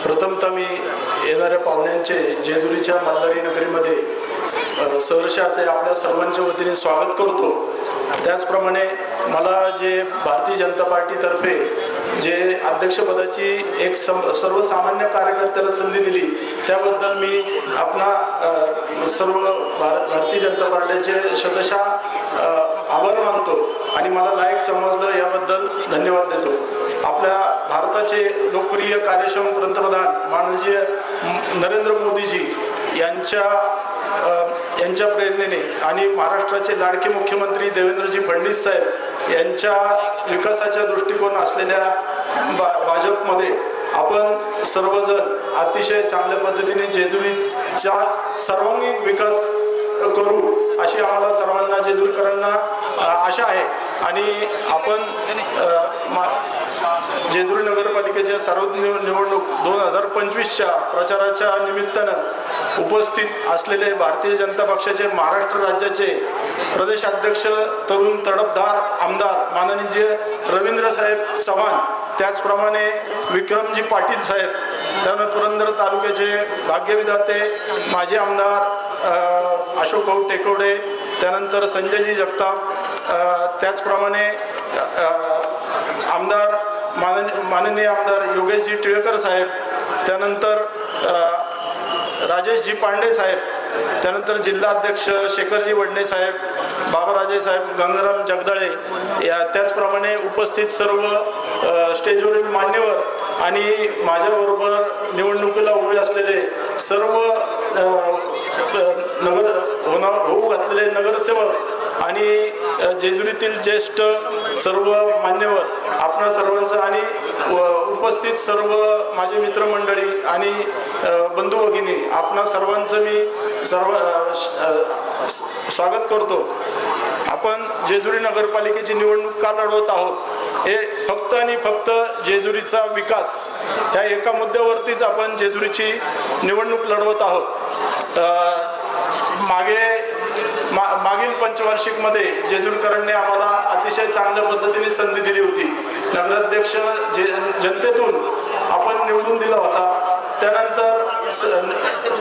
प्रथमतः मी येणाऱ्या पाहुण्यांचे जेजुरीच्या मल्हारी नगरीमध्ये सहर्ष असे आपल्या सर्वांच्या वतीने स्वागत करतो। त्याचप्रमाणे मला जे भारतीय जनता पार्टीतर्फे जे अध्यक्षपदाची एक सर्वसामान्य कार्यकर्त्याला संधी दिली त्याबद्दल मी आपणा सर्व भारतीय जनता पार्टीचे शतशः आभार मानतो आणि मला लायक समजलं याबद्दल धन्यवाद देतो। आपल्या भारताचे लोकप्रिय कार्यक्षम पंतप्रधान माननीय नरेंद्र मोदीजी यांच्या प्रेरणेने आणि महाराष्ट्राचे लाडके मुख्यमंत्री देवेंद्रजी फडणवीस साहेब यांच्या विकासाच्या दृष्टिकोन असलेल्या भाजपमध्ये आपण सर्वजण अतिशय चांगल्या पद्धतीने जेजुरीचा सर्वांगीण विकास करू अशी आम्हाला सर्वांना जेजुरीकरांना आशा आहे। आणि आपण जेजुरी नगरपालिकेच्या सार्वत्रिक निवडणूक 2025च्या प्रचाराच्या निमित्तानं उपस्थित असलेले भारतीय जनता पक्षाचे महाराष्ट्र राज्याचे प्रदेशाध्यक्ष तरुण तडफदार आमदार माननीय रवींद्र साहेब चव्हाण, त्याचप्रमाणे विक्रमजी पाटील साहेब, त्यानंतर पुरंदर तालुक्याचे भाग्यविधाते माजी आमदार अशोक भाऊ टेकवडे, त्यानंतर संजयजी जगताप, त्याचप्रमाणे आमदार माननीय आमदार योगेशजी टिळेकर साहेब, त्यानंतर राजेशजी पांडे साहेब, त्यानंतर जिल्हाध्यक्ष शेखरजी वडणे साहेब, बाबाराजे साहेब, गंगाराम जगदाळे, त्याचप्रमाणे उपस्थित सर्व स्टेजवरील मान्यवर आणि माझ्याबरोबर निवडणुकीला उभे असलेले सर्व होऊ घातलेले नगरसेवक आणि जेजुरीतील ज्येष्ठ सर्व मान्यवर आपणा सर्वांचं आणि उपस्थित सर्व माझे मित्रमंडळी आणि बंधू भगिनी आपणा सर्वांचं मी स्वागत करतो। आपण जेजुरी नगरपालिकेची निवडणूक का लढवत आहोत हे फक्त आणि फक्त जेजुरीचा विकास या एका मुद्द्यावरतीच आपण जेजुरीची निवडणूक लढवत आहोत। मागील पंचवार्षिकमध्ये जेजुरीकरांनी आम्हाला अतिशय चांगल्या पद्धतीने संधी दिली होती। नगराध्यक्ष जनतेतून आपण निवडून दिला होता, त्यानंतर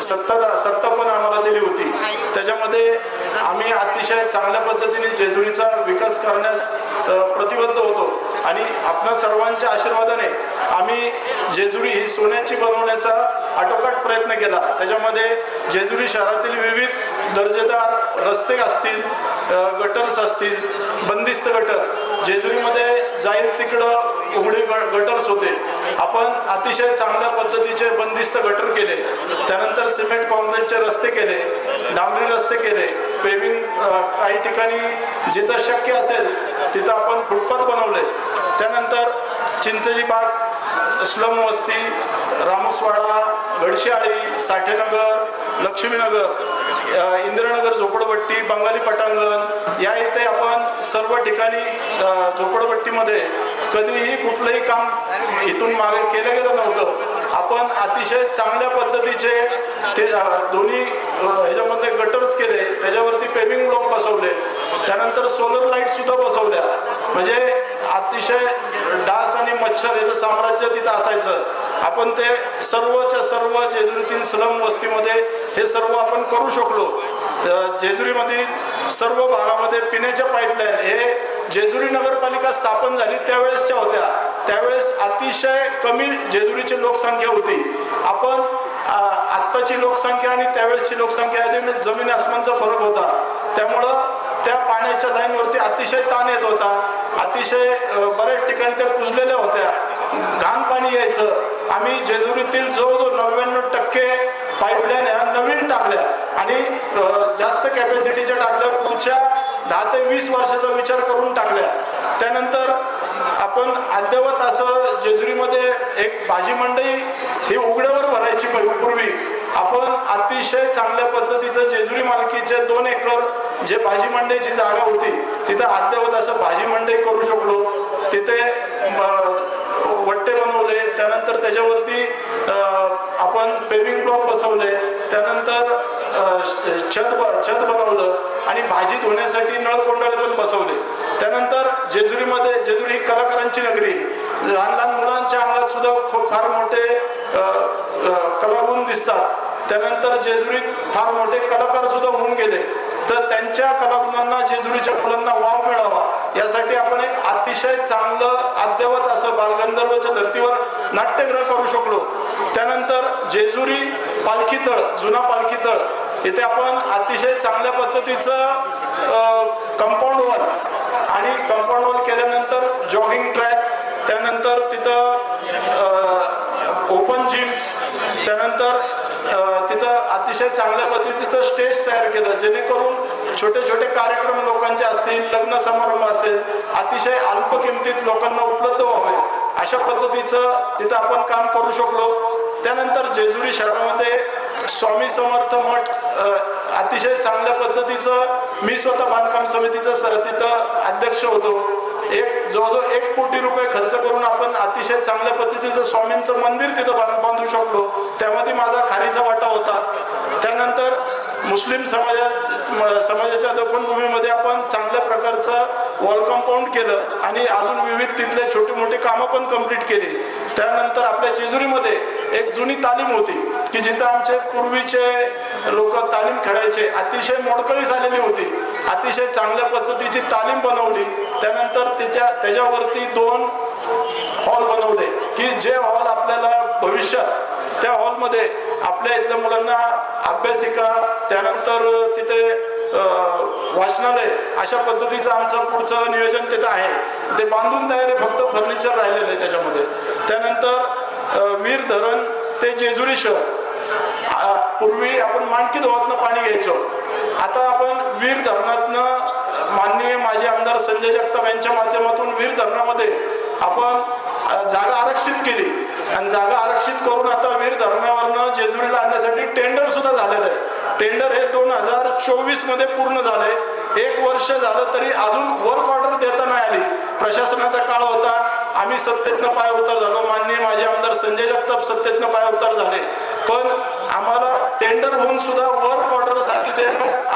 सत्ता पण आम्हाला दिली होती। त्याच्यामध्ये आम्ही अतिशय चांगल्या पद्धतीने जेजुरीचा विकास करण्यास प्रतिबद्ध होतो आणि आपल्या सर्वांच्या आशीर्वादाने आम्ही जेजुरी ही सोन्याची बनवण्याचा आटोकाट प्रयत्न केला। त्याच्यामध्ये जेजुरी शहरातील विविध दर्जेदार रस्ते असतील, गटर्स असतील, बंदिस्त गटर जेजुरीमध्ये जाईल तिकडं उघडे गटर्स होते, आपण अतिशय चांगल्या पद्धतीचे बंदिस्त गटर केले। त्यानंतर सिमेंट काँक्रीटचे रस्ते केले, डांबरी रस्ते केले, पेविंग काही ठिकाणी जिथं शक्य असेल तिथं आपण फुटपाथ बनवले। त्यानंतर चिंचजी बाग, स्लम वस्ती, रामोसवाडा, गडशिआळी, साठेनगर, लक्ष्मीनगर, इंदिरानगर झोपडपट्टी, बंगाली पटांगण या इथे आपण सर्व ठिकाणी झोपडपट्टीमध्ये कधीही कुठलंही काम इथून मागे केलं गेलं नव्हतं। आपण अतिशय चांगल्या पद्धतीचे ते दोन्ही ह्याच्यामध्ये गटर्स केले, त्याच्यावरती पेविंग ब्लॉक बसवले, त्यानंतर सोलर लाईट सुद्धा बसवल्या। म्हणजे अतिशय डास आणि मच्छर याचं साम्राज्य तिथं असायचं, आपण ते सर्वच्या सर्व जेजुरीतील स्लम वस्तीमध्ये हे सर्व आपण करू शकलो। जेजुरीमध्ये सर्व भागामध्ये पिण्याच्या पाईपलाईन हे जेजुरी नगरपालिका स्थापन झाली त्यावेळेसच्या होत्या, त्यावेळेस अतिशय कमी जेजुरीची लोकसंख्या होती। आपण आत्ताची लोकसंख्या आणि त्यावेळेसची लोकसंख्या यामध्ये जमीन आसमानचा फरक होता, त्यामुळं त्या पाण्याच्या लाईनवरती अतिशय ताण येत होता, अतिशय बऱ्याच ठिकाणी त्या कुजलेल्या होत्या, घाण पाणी यायचं। आम्ही जेजुरीतील जवळजवळ 99% पाईपलाईन ह्या नवीन टाकल्या आणि जास्त कॅपॅसिटीच्या टाकल्या, पुढच्या 10 ते 20 वर्षाचा विचार करून टाकल्या। त्यानंतर आपण अद्ययावत असं जेजुरीमध्ये एक भाजी मंडई ही उघड्यावर भरायची पूर्वी, आपण अतिशय चांगल्या पद्धतीचं जेजुरी मालकीचे 2 एकर जे भाजी मंडईची जागा होती तिथं अद्ययावत असं भाजी मंडई करू शकलो। तिथे वट्टे बनवले, त्यानंतर त्याच्यावरती आपण पेविंग ब्लॉक बसवले, त्यानंतर छत बनवलं आणि भाजी धुण्यासाठी नळ कोंडाळे पण बसवले। त्यानंतर जेजुरी ही कलाकारांची नगरी, लहान लहान मुलांच्या अंगात सुद्धा खूप फार मोठे दिसतात. त्यानंतर जेजुरीत फार मोठे कलाकार सुद्धा होऊन गेले. तर त्यांच्या कलागुणांना जेजुरीच्या मुलांना वाव मिळावा यासाठी आपण एक अतिशय चांगलं अद्ययावत असं बालगंधर्वच्या धर्तीवर नाट्यगृह करू शकलो. त्यानंतर जेजुरी पालखीतळ, जुना पालखीतळ, इथे आपण अतिशय चांगल्या पद्धतीचं कंपाऊंड वॉल आणि कंपाऊंड वॉल केल्यानंतर जॉगिंग ट्रॅक, त्यानंतर तिथं ओपन जिम्स, त्यानंतर तिथं अतिशय चांगल्या पद्धतीचं स्टेज तयार केलं, जेणेकरून छोटे छोटे कार्यक्रम लोकांचे असतील, लग्न समारंभ असेल, अतिशय अल्प किमतीत लोकांना उपलब्ध व्हावे अशा पद्धतीचं तिथं आपण काम करू शकलो. त्यानंतर जेजुरी शहरामध्ये स्वामी समर्थ मठ अतिशय चांगल्या पद्धतीचं, मी स्वतः बांधकाम समितीचं तिथं अध्यक्ष होतो. जवळजवळ 1 कोटी रुपये खर्च करून आपण अतिशय चांगल्या पद्धतीचं स्वामींचं मंदिर तिथं बांधू शकलो. त्यामध्ये माझा खारीचा वाटा होता. त्यानंतर मुस्लिम समाजाच्या दफनभूमीमध्ये आपण चांगल्या प्रकारचं वॉल कंपाऊंड केलं आणि अजून विविध तिथले छोटे मोठे कामं पण कंप्लीट केली. त्यानंतर आपल्या जेजुरीमध्ये एक जुनी तालीम होती की जिथं आमचे पूर्वीचे लोक तालीम खेळायचे, अतिशय मोडकळी झालेली होती. अतिशय चांगल्या पद्धतीची तालीम बनवली. त्यानंतर त्याच्यावरती 2 हॉल बनवले की जे हॉल आपल्याला भविष्यात त्या हॉलमध्ये आपल्या इथल्या मुलांना अभ्यासिका, त्यानंतर तिथे वाचनालय अशा पद्धतीचं आमचं पुढचं नियोजन तिथं आहे. ते बांधून तयार आहे, फक्त फर्निचर राहिलेलं आहे त्याच्यामध्ये. त्यानंतर वीर धरण ते जेजुरी शहर, पूर्वी आपण मांडकी धोवातनं पाणी घ्यायचो, आता आपण वीर धरणातनं माननीय माजी आमदार संजय जगताप यांच्या माध्यमातून वीर धरणामध्ये आपण जागा आरक्षित केली आणि जागा आरक्षित करून आता वीर धरणावरनं जेजुरीला आणण्यासाठी टेंडर सुद्धा झालेलं आहे. टेंडर हे 2024 मध्ये पूर्ण झालंय. 1 वर्ष झालं तरी अजून वर्क ऑर्डर देता नाही आली. प्रशासनाचा काळ होता, आम्ही सत्तेतनं पाय उतार झालो, माननीय माजी आमदार संजय जगताप सत्तेतनं पाय उतार झाले, पण आम्हाला टेंडर होऊन सुद्धा वर्क ऑर्डर साठी देण्यास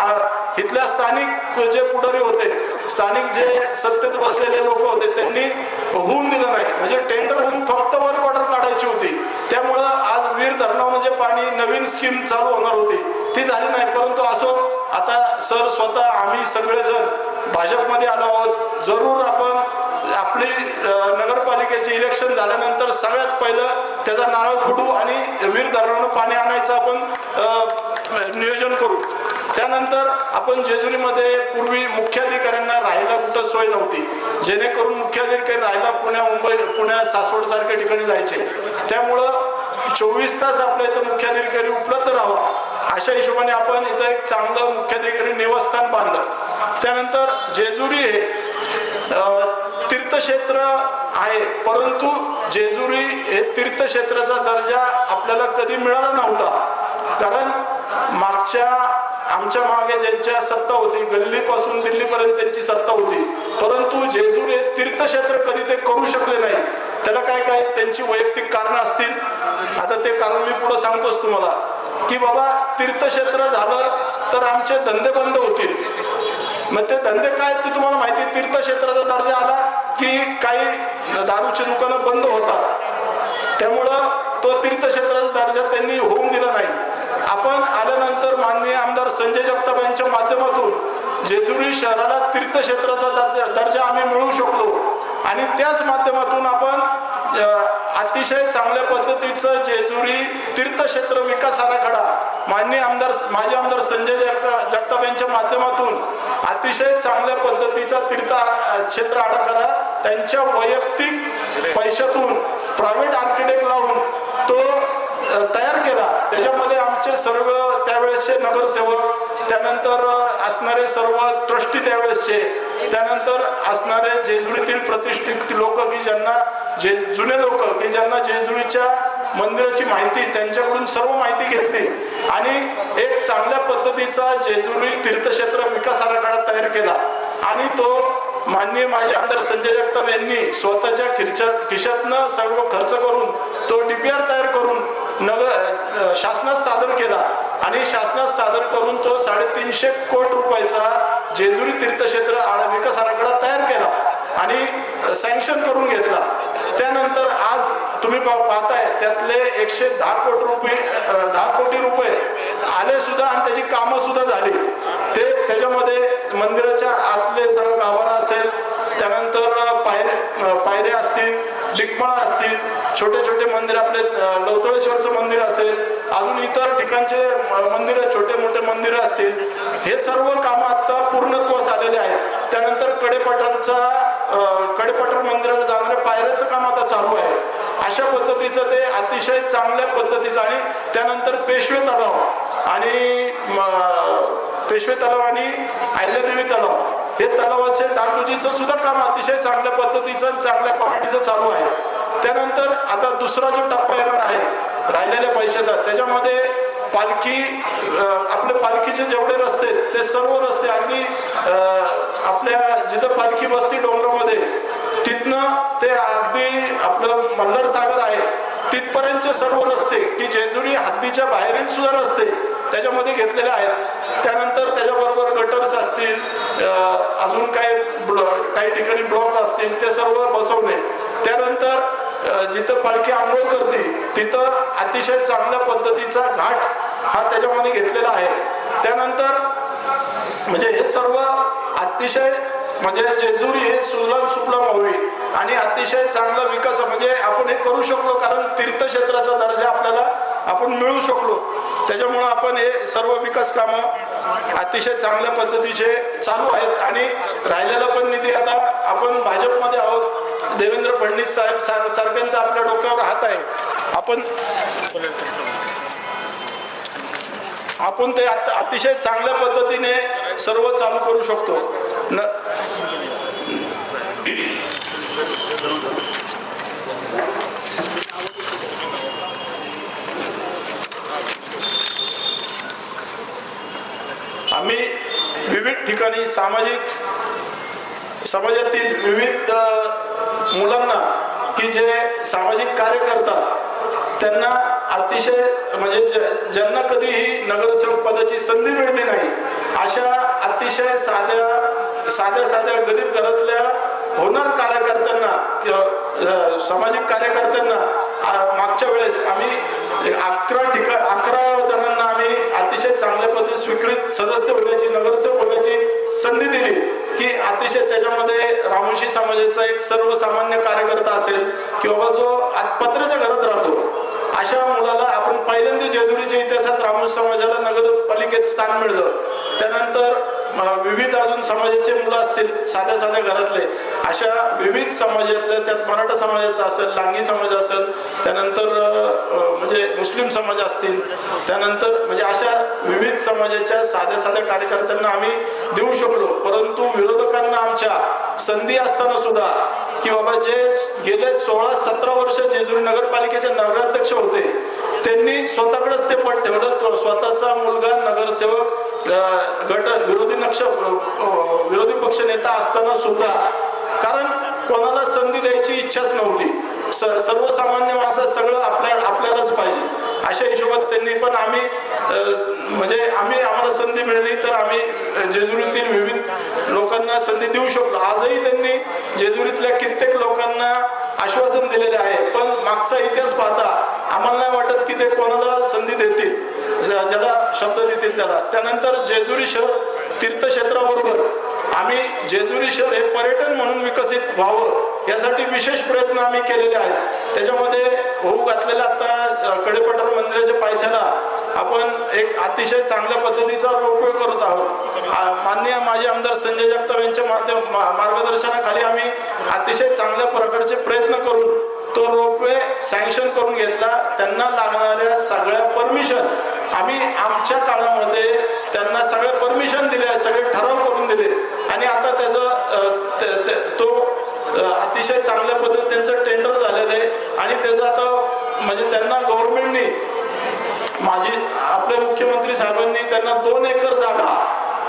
इथल्या स्थानिक जे पुढारी होते, स्थानिक जे सत्तेत बसलेले लोक होते, त्यांनी होऊन दिलं नाही. म्हणजे टेंडर होऊन फक्त वर्क ऑर्डर काढायची होती. त्यामुळं आज वीर धरणावर जे पाणी नवीन स्कीम चालू होणार होती ती झाली नाही. परंतु असो, आता सर स्वतः आम्ही सगळेजण भाजपमध्ये आलो आहोत. जरूर आपण आपली नगरपालिकेचे इलेक्शन झाल्यानंतर सगळ्यात पहिलं त्याचा नारळ फोडू आणि वीर धरणानं पाणी आणायचं आपण नियोजन करू. त्यानंतर आपण जेजुरीमध्ये पूर्वी मुख्याधिकाऱ्यांना राहायला कुठं सोय नव्हती, जेणेकरून मुख्याधिकारी राहायला पुण्या सासवड सारख्या ठिकाणी जायचे. त्यामुळं 24 तास आपल्या इथं मुख्याधिकारी उपलब्ध राहावा अशा हिशोबाने आपण इथं एक चांगलं मुख्याधिकारी निवासस्थान बांधलं. त्यानंतर जेजुरी हे तीर्थक्षेत्र आहे, परंतु जेजुरी हे तीर्थक्षेत्राचा दर्जा आपल्याला कधी मिळाला नव्हता. कारण आमच्या मागे ज्यांच्या सत्ता होती, गल्लीपासून दिल्लीपर्यंत त्यांची सत्ता होती, परंतु जेजुरी हे तीर्थक्षेत्र कधी ते करू शकले नाही. त्याला काय त्यांची वैयक्तिक कारणं असतील. आता ते कारण मी पुढे सांगतोच तुम्हाला की बाबा तीर्थक्षेत्र झालं तर आमचे धंदे बंद होतील. मग ते धंदे काय ते तुम्हाला माहिती, तीर्थक्षेत्राचा दर्जा आला की काही दारूची दुकानं बंद होतात. त्यामुळं तो तीर्थक्षेत्राचा दर्जा त्यांनी होऊन दिला नाही. आपण आल्यानंतर माननीय आमदार संजय जगताप यांच्या माध्यमातून जेजुरी शहराला तीर्थक्षेत्राचा दर्जा आम्ही मिळवू शकलो आणि त्याच माध्यमातून आपण अतिशय चांगल्या पद्धतीचं जेजुरी तीर्थक्षेत्र विकास आराखडा माजी आमदार संजय जगताप यांच्या माध्यमातून अतिशय चांगल्या पद्धतीचा तीर्थक्षेत्र आराखडा त्यांच्या वैयक्तिक पैशातून प्रायव्हेट आर्किटेक्ट लावून तो तयार केला. त्याच्यामध्ये आमचे सर्व त्यावेळेसचे नगरसेवक, त्यानंतर असणारे सर्व ट्रस्टी त्यावेळेसचे, त्यानंतर असणारे जेजुरीतील प्रतिष्ठित लोक की ज्यांना जुने लोक की ज्यांना जेजुरीच्या मंदिराची माहिती, त्यांच्याकडून सर्व माहिती घेतली आणि एक चांगल्या पद्धतीचा जेजुरी तीर्थक्षेत्र विकास आराखडा तयार केला. आणि तो माननीय माजी आमदार संजय जगताप यांनी स्वतःच्या खिशातनं सर्व खर्च करून तो DPR तयार करून शासनात सादर केला आणि शासनात सादर करून तो 350 कोटी रुपयाचा जेजुरी तीर्थक्षेत्र विकास आराखडा तयार केला आणि सँक्शन करून घेतला. त्यानंतर आज तुम्ही पाहताय त्यातले 110 कोटी रुपये आले सुद्धा आणि त्याची कामं सुद्धा झाली. ते त्याच्यामध्ये मंदिराच्या आतले सगळं गाभारा असेल, त्यानंतर पायऱ्या असतील, लिकमळा असतील, छोटे छोटे मंदिर आपले लवतळेश्वरचं मंदिर असेल, अजून इतर ठिकाणचे मंदिरं छोटे मोठे मंदिरं असतील, हे सर्व कामं आता पूर्णत्वास आलेले आहेत. त्यानंतर कडेपठार मंदिराला जाणाऱ्या पायऱ्याचं काम आता चालू आहे. अशा पद्धतीचं ते अतिशय चांगल्या पद्धतीचं. आणि त्यानंतर पेशवे तलाव आणि अहिल्यादेवी तलाव, हे तलावाचे डागडुजीचं सुद्धा काम अतिशय चांगल्या पद्धतीचं चांगल्या क्वालिटीचं चालू आहे. त्यानंतर आता दुसरा जो टप्पा येणार आहे राहिलेल्या पैशाचा, त्याच्यामध्ये आपले पालखीचे जेवढे रस्ते, ते सर्व रस्ते अगदी आपल्या जिथं पालखी बसती डोंगरामध्ये, तिथनं ते अगदी आपलं मल्हार सागर आहे तिथपर्यंतचे सर्व रस्ते, की जेजुरी हद्दीच्या बाहेरील सुद्धा रस्ते त्याच्यामध्ये घेतलेले आहेत. त्यानंतर त्याच्याबरोबर गटर्स असतील, अजून काही ठिकाणी ब्लॉक असतील, ते सर्व बसवणे. त्यानंतर जिथं पालखी आंघोळ करते तिथं अतिशय चांगल्या पद्धतीचा घाट हा त्याच्यामध्ये घेतलेला आहे. त्यानंतर म्हणजे हे सर्व अतिशय म्हणजे जेजुरी हे सुलभ सुफलाम व्हावी आणि अतिशय चांगला विकास म्हणजे आपण हे करू शकलो, कारण तीर्थक्षेत्राचा दर्जा आपल्याला आपण मिळू शकलो. त्याच्यामुळं आपण हे सर्व विकास कामं अतिशय चांगल्या पद्धतीचे चालू आहेत. आणि राहिलेला पण निधी आता आपण भाजपमध्ये आहोत, देवेंद्र फडणवीस साहेब सारख्यांचा आपल्या डोक्यावर हात आहे. आपण ते अतिशय चांगल्या पद्धतीने सर्व चालू करू शकतो. आम्ही विविध ठिकाणी समाजातील विविध मुलांना की जे सामाजिक कार्य करतात त्यांना अतिशय म्हणजे ज्यांना कधीही नगरसेवक पदाची संधी मिळते नाही, अशा अतिशय साध्या गरीब घरातल्या होणार कार्यकर्त्यांना, सामाजिक कार्यकर्त्यांना मागच्या वेळेस आम्ही 11 जणांना आम्ही अतिशय चांगल्या पद्धतीने स्वीकृत सदस्य होण्याची, नगरसेवक होण्याची संधी दिली. की अतिशय त्याच्यामध्ये रामोशी समाजाचा एक सर्वसामान्य कार्यकर्ता असेल किंवा जो पत्र्याच्या घरात राहतो, अशा मुलाला आपण पहिल्यांदा जेजुरीच्या इतिहासात रामोशी समाजाला नगरपालिकेत स्थान मिळलं. त्यानंतर विविध अजून समाजाचे मुलं असतील साध्या घरातले, अशा विविध समाजातले, त्यात मराठा समाजाचा असेल, लांगी समाज असेल, त्यानंतर म्हणजे मुस्लिम समाज असतील, त्यानंतर म्हणजे अशा विविध समाजाच्या साध्या कार्यकर्त्यांना आम्ही देऊ शकलो. परंतु विरोधकांना आमच्या संधी असताना सुद्धा की बाबा जे गेले 16-17 वर्ष जेजुरी नगरपालिकेचे नगराध्यक्ष होते, त्यांनी स्वतःकडेच ते पद ठेवलं. स्वतःचा मुलगा नगरसेवक, विरोधी पक्ष नेता असताना सुद्धा, कारण कोणाला संधी द्यायची इच्छाच नव्हती. सर्वसामान्य माणसं सगळं आपल्यालाच पाहिजे अशा हिशोबात त्यांनी पण आम्हाला संधी मिळाली तर आम्ही जेजुरीतील विविध लोकांना संधी देऊ शकलो. आजही त्यांनी जेजुरीतल्या कित्येक लोकांना आश्वासन दिलेले आहे. पण मागचा इतिहास पाहता आम्हाला नाही वाटत की ते कोणाला संधी देतील, ज्याला शब्द देतील त्याला. त्यानंतर जेजुरी शहर तीर्थक्षेत्राबरोबर आम्ही जेजुरी शहर हे पर्यटन म्हणून विकसित व्हावं यासाठी विशेष प्रयत्न आम्ही केलेले आहेत. त्याच्यामध्ये होऊ घातलेला आता कडेपठार मंदिराच्या पायथ्याला आपण एक अतिशय चांगल्या पद्धतीचा रोपवे करत आहोत. माननीय माजी आमदार संजय जगताप यांच्या मार्गदर्शनाखाली आम्ही अतिशय चांगल्या प्रकारचे प्रयत्न करून तो रोपवे सँक्शन करून घेतला. त्यांना लागणाऱ्या सगळ्या परमिशन आम्ही आमच्या काळामध्ये त्यांना सगळ्या परमिशन दिल्या, सगळे ठराव करून दिले आणि आता तो अतिशय चांगल्या पद्धतीने त्यांचं टेंडर झालेलं आहे आणि त्याचं आता म्हणजे त्यांना गव्हर्नमेंटनी आपले मुख्यमंत्री साहेबांनी त्यांना 2 एकर जागा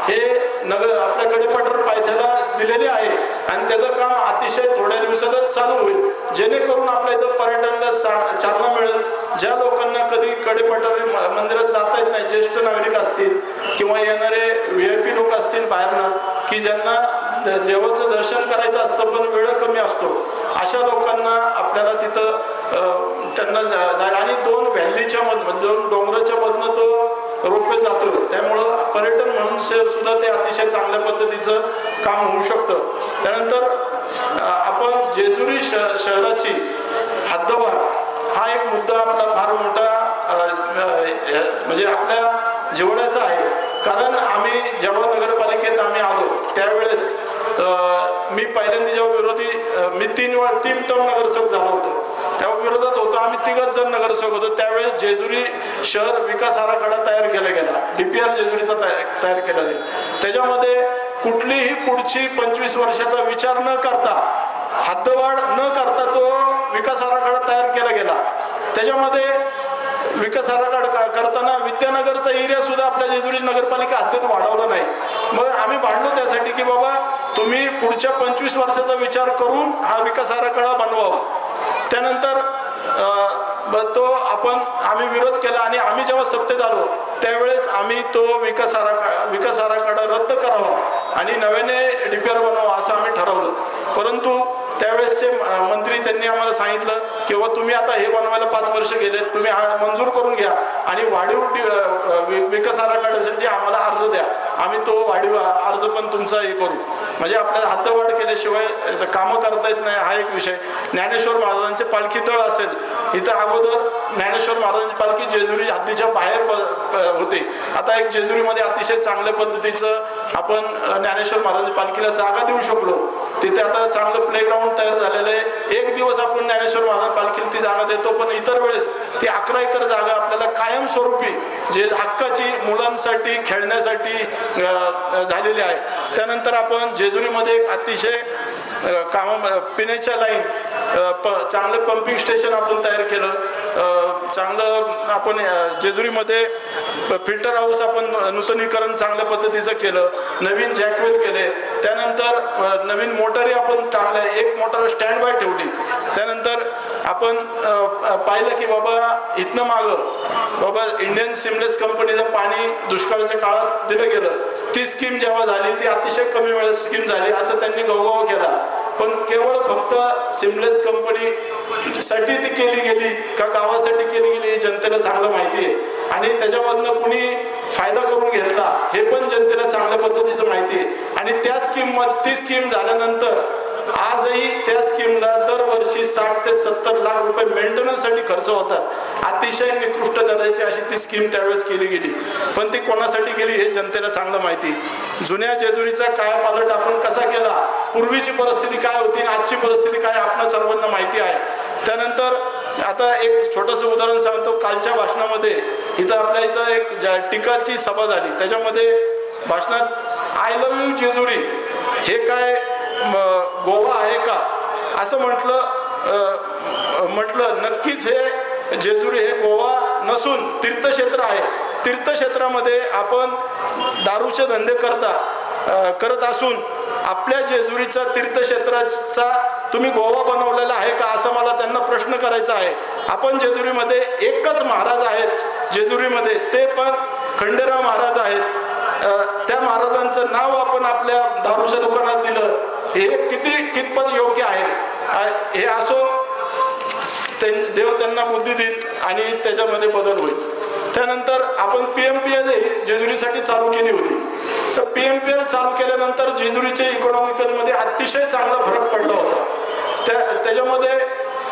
हे आपल्या कडेपठार पायथ्याला दिलेले आहे आणि त्याचं काम अतिशय थोड्या दिवसातच चालू होईल, जेणेकरून आपल्या इथं पर्यटनाला चालना मिळेल. ज्या लोकांना कधी कडेपठार मंदिरात जाता येत नाही, ज्येष्ठ नागरिक असतील किंवा येणारे VIP लोक असतील बाहेरनं, की ज्यांना देवाचं दर्शन करायचं असतं पण वेळ कमी असतो, अशा लोकांना आपल्याला तिथं त्यांना जायला आणि 2 व्हॅलीच्या मधनं 2 डोंगराच्या मधनं तो रोपवे जातो, त्यामुळं पर्यटन म्हणून सुद्धा ते अतिशय चांगल्या पद्धतीचं काम होऊ शकतं. त्यानंतर आपण जेजुरी शहराची हद्दवाढ हा एक मुद्दा आपला फार मोठा म्हणजे आपल्या जिव्हाळ्याचा आहे. कारण आम्ही जेव्हा नगरपालिकेत आलो त्यावेळेस मी पहिल्यांदा जेव्हा मी 3 टर्म नगरसेवक झालो होतो, तेव्हा विरोधात होतो. आम्ही 3 जण नगरसेवक होतो. त्यावेळेस जेजुरी शहर विकास आराखडा तयार केला गेला, DPR जेजुरीचा तयार केला गेला. त्याच्यामध्ये कुठलीही पुढची 25 वर्षाचा विचार न करता, हद्दवाढ न करता तो विकास आराखडा तयार केला गेला. त्याच्यामध्ये विकास आराखडा करताना विद्यानगरचा एरिया सुद्धा आपल्या जेजुरी नगरपालिका हद्दीत वाढवला नाही. मग आम्ही भांडलो त्यासाठी की बाबा तुम्ही पुढच्या 25 वर्षाचा विचार करून हा विकास आराखडा बनवावा. त्यानंतर आम्ही विरोध केला आणि आम्ही जेव्हा सत्तेत आलो त्यावेळेस आम्ही तो विकास आराखडा रद्द करावा आणि नव्याने DPR बनवावा असं आम्ही ठरवलं. परंतु त्यावेळेसचे मंत्री त्यांनी आम्हाला सांगितलं की बाबा तुम्ही आता हे बनवायला 5 वर्ष गेलेत, तुम्ही मंजूर करून घ्या आणि वाढीव विकास आराखड्यासाठी आम्हाला अर्ज द्या, आम्ही तो वाढीव अर्ज पण तुमचा हे करू. म्हणजे आपल्याला हद्दवाढ केल्याशिवाय कामं करता येत नाही हा एक विषय. ज्ञानेश्वर महाराजांचे पालखी तळ असेल, इथं अगोदर ज्ञानेश्वर महाराजांची पालखी जेजुरी हद्दीच्या बाहेर होते. आता एक जेजुरीमध्ये अतिशय चांगल्या पद्धतीचं आपण ज्ञानेश्वर महाराजांच्या पालखीला जागा देऊ शकलो. तिथे आता चांगलं प्लेग्राऊंड तयार झालेलं आहे. एक दिवस आपण ज्ञानेश्वर महाराज पालखीला ती जागा देतो, पण इतर वेळेस ती 11 एकर जागा आपल्याला कायमस्वरूपी जे हक्काची मुलांसाठी खेळण्यासाठी झालेली आहे. त्यानंतर आपण जेजुरीमध्ये एक अतिशय पिण्याच्या लाईन चांगलं पंपिंग स्टेशन आपण तयार केलं. चांगलं आपण जेजुरीमध्ये फिल्टर हाऊस आपण नूतनीकरण चांगल्या पद्धतीचं केलं, नवीन जॅकवेल केले. त्यानंतर नवीन मोटारी आपण टाकल्या, एक मोटार स्टँड बाय ठेवली. त्यानंतर आपण पाहिलं की बाबा इथनं मागं इंडियन सिमलेस कंपनीचं पाणी दुष्काळाच्या काळात दिलं गेलं. ती स्कीम जेव्हा झाली ती अतिशय कमी वेळेत स्कीम झाली असं त्यांनी गवगवा केला. पण केवळ फक्त सिमलेस कंपनीसाठी ती केली गेली का गावासाठी केली गेली हे जनतेला चांगलं माहिती आहे. आणि त्याच्यामधनं कुणी फायदा करून घेतला हे पण जनतेला चांगल्या पद्धतीचं माहिती आहे. आणि ती स्कीम झाल्यानंतर आजही त्या स्कीमला दरवर्षी 60 ते 70 लाख रुपये मेंटेनन्ससाठी खर्च होतात. अतिशय निकृष्ट दर्जाची अशी ती स्कीम त्यावेळेस केली गेली. पण ती कोणासाठी गेली हे जनतेला चांगलं माहिती. जुन्या जेजुरीचा कायापालट आपण कसा केला, पूर्वीची परिस्थिती काय होती आणि आजची परिस्थिती काय आपल्या सर्वांना माहिती आहे. त्यानंतर आता एक छोटंसं उदाहरण सांगतो. कालच्या भाषणामध्ये आपल्या इथं एक टीकाची सभा झाली. त्याच्यामध्ये भाषणात आय लव्ह यू जेजुरी हे काय गोवा आहे का असं म्हटलं. नक्कीच हे जेजुरी हे गोवा नसून तीर्थक्षेत्र आहे. तीर्थक्षेत्रामध्ये आपण दारूचे धंदे करत असून आपल्या जेजुरीचा तीर्थक्षेत्राचा तुम्ही गोवा बनवलेला आहे का असं मला त्यांना प्रश्न करायचा आहे. आपण जेजुरीमध्ये एकच महाराज आहेत जेजुरीमध्ये, ते पण खंडेराव महाराज आहेत. त्या महाराजांचं नाव आपण आपल्या दारूच्या दुकानात दिलं हे कितपत योग्य आहे. हे असो, देव त्यांना बुद्धी देईल आणि त्याच्यामध्ये बदल होईल. त्यानंतर आपण PMPL जेजुरीसाठी चालू केली होती. तर PMPL चालू केल्यानंतर जेजुरीच्या इकॉनॉमिकलमध्ये अतिशय चांगला फरक पडला होता. त्याच्यामध्ये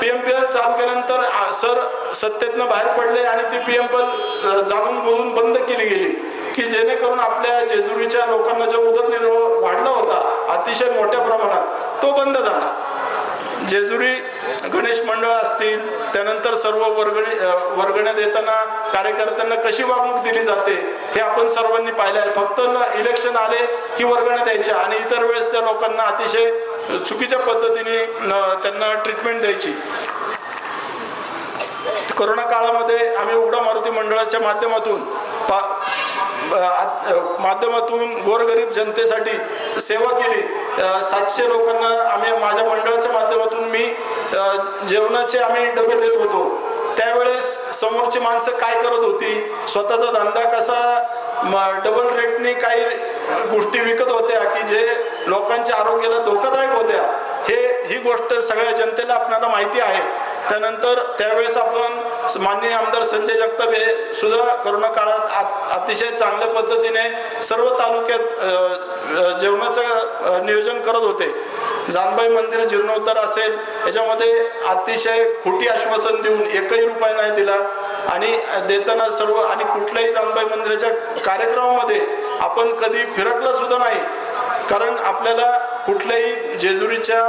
PMPL चालू केल्यानंतर सर सत्तेतनं बाहेर पडले आणि ती PMPL जाणून बुजून बंद केली गेली की जेणेकरून आपल्या जेजुरीच्या लोकांना जो उदरनिर्वाह वाढला होता अतिशय मोठ्या प्रमाणात तो बंद झाला. जेजुरी गणेश मंडळ असतील, त्यानंतर सर्व वर्गण्या देताना कार्यकर्त्यांना कशी वागणूक दिली जाते हे आपण सर्वांनी पाहिलं आहे. फक्त इलेक्शन आले की वर्गण्या द्यायच्या आणि इतर वेळेस त्या लोकांना अतिशय चुकीच्या पद्धतीने त्यांना ट्रीटमेंट द्यायची. कोरोना काळामध्ये आम्ही उघडा मारुती मंडळाच्या माध्यमातून गोरगरीब जनतेसाठी सेवा केली. 700 लोकांना आम्ही माझ्या मंडळाच्या माध्यमातून मी जेवणाचे आम्ही डबे देत होतो. त्यावेळेस समोरची माणसं काय करत होती, स्वतःचा धंदा कसा डबल रेटने काही गोष्टी विकत होत्या की जे लोकांच्या आरोग्याला धोकादायक होत्या. ही गोष्ट सगळ्या जनतेला आपल्याला माहिती आहे. त्यानंतर त्यावेळेस आपण माननीय आमदार संजय जगताप हे सुद्धा करोना काळात अतिशय चांगल्या पद्धतीने सर्व तालुक्यात जेवणाचं नियोजन करत होते. जानबाई मंदिर जीर्णोद्धार असेल याच्यामध्ये अतिशय खोटी आश्वासन देऊन एकही रुपया नाही दिला आणि देताना सर्व आणि कुठल्याही जानबाई मंदिराच्या कार्यक्रमामध्ये आपण कधी फिरकलं सुद्धा नाही. कारण आपल्याला कुठल्याही जेजुरीच्या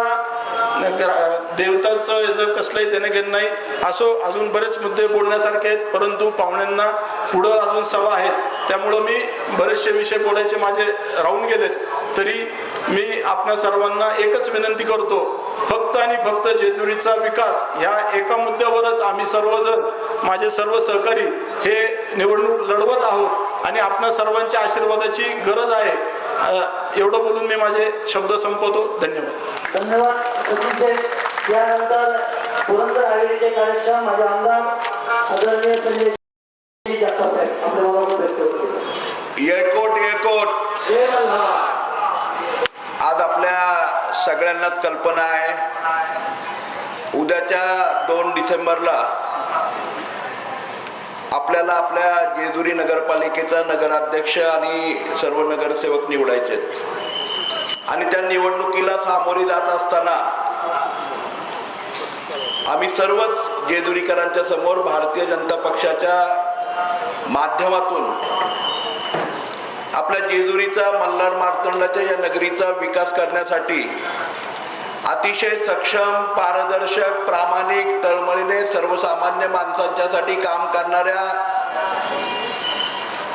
देवताचं याचं कसलंही देणं घेणं नाही. असो अजून बरेच मुद्दे बोलण्यासारखे आहेत, परंतु पाहुण्यांना पुढं अजून सभा आहेत त्यामुळं मी बरेचसे विषय बोलायचे माझे राहून गेलेत. तरी मी आपणा सर्वांना एकच विनंती करतो, फक्त आणि फक्त जेजुरीचा विकास ह्या एका मुद्द्यावरच आम्ही सर्वजण माझे सर्व सहकारी हे निवडणूक लढवत आहोत आणि आपणा सर्वांच्या आशीर्वादाची गरज आहे. एवढं बोलून मी माझे शब्द संपवतो. धन्यवाद. धन्यवाद. यानंतर पुरंदर हवेलीचे कार्यक्रम माझे आमदार आदरणीय संजय जगताप साहेब आपल्या बरोबर व्यक्त होते. येळकोट आज आपल्या सगळ्यांनाच कल्पना आहे, उद्याच्या 2 डिसेंबरला आपल्याला आपल्या जेजुरी नगरपालिकेचा नगराध्यक्ष आणि सर्व नगरसेवक निवडायचे आहेत. आणि त्या निवडणुकीला सामोरी जात असताना आम्ही सर्वच जेजुरीकरांच्या समोर भारतीय जनता पक्षाच्या माध्यमातून आपल्या जेजुरीचा मल्हार मार्तंडाच्या या नगरीचा विकास करण्यासाठी अतिशय सक्षम, पारदर्शक, प्रामाणिक, तळमळीने सर्वसामान्य माणसांच्यासाठी काम करणाऱ्या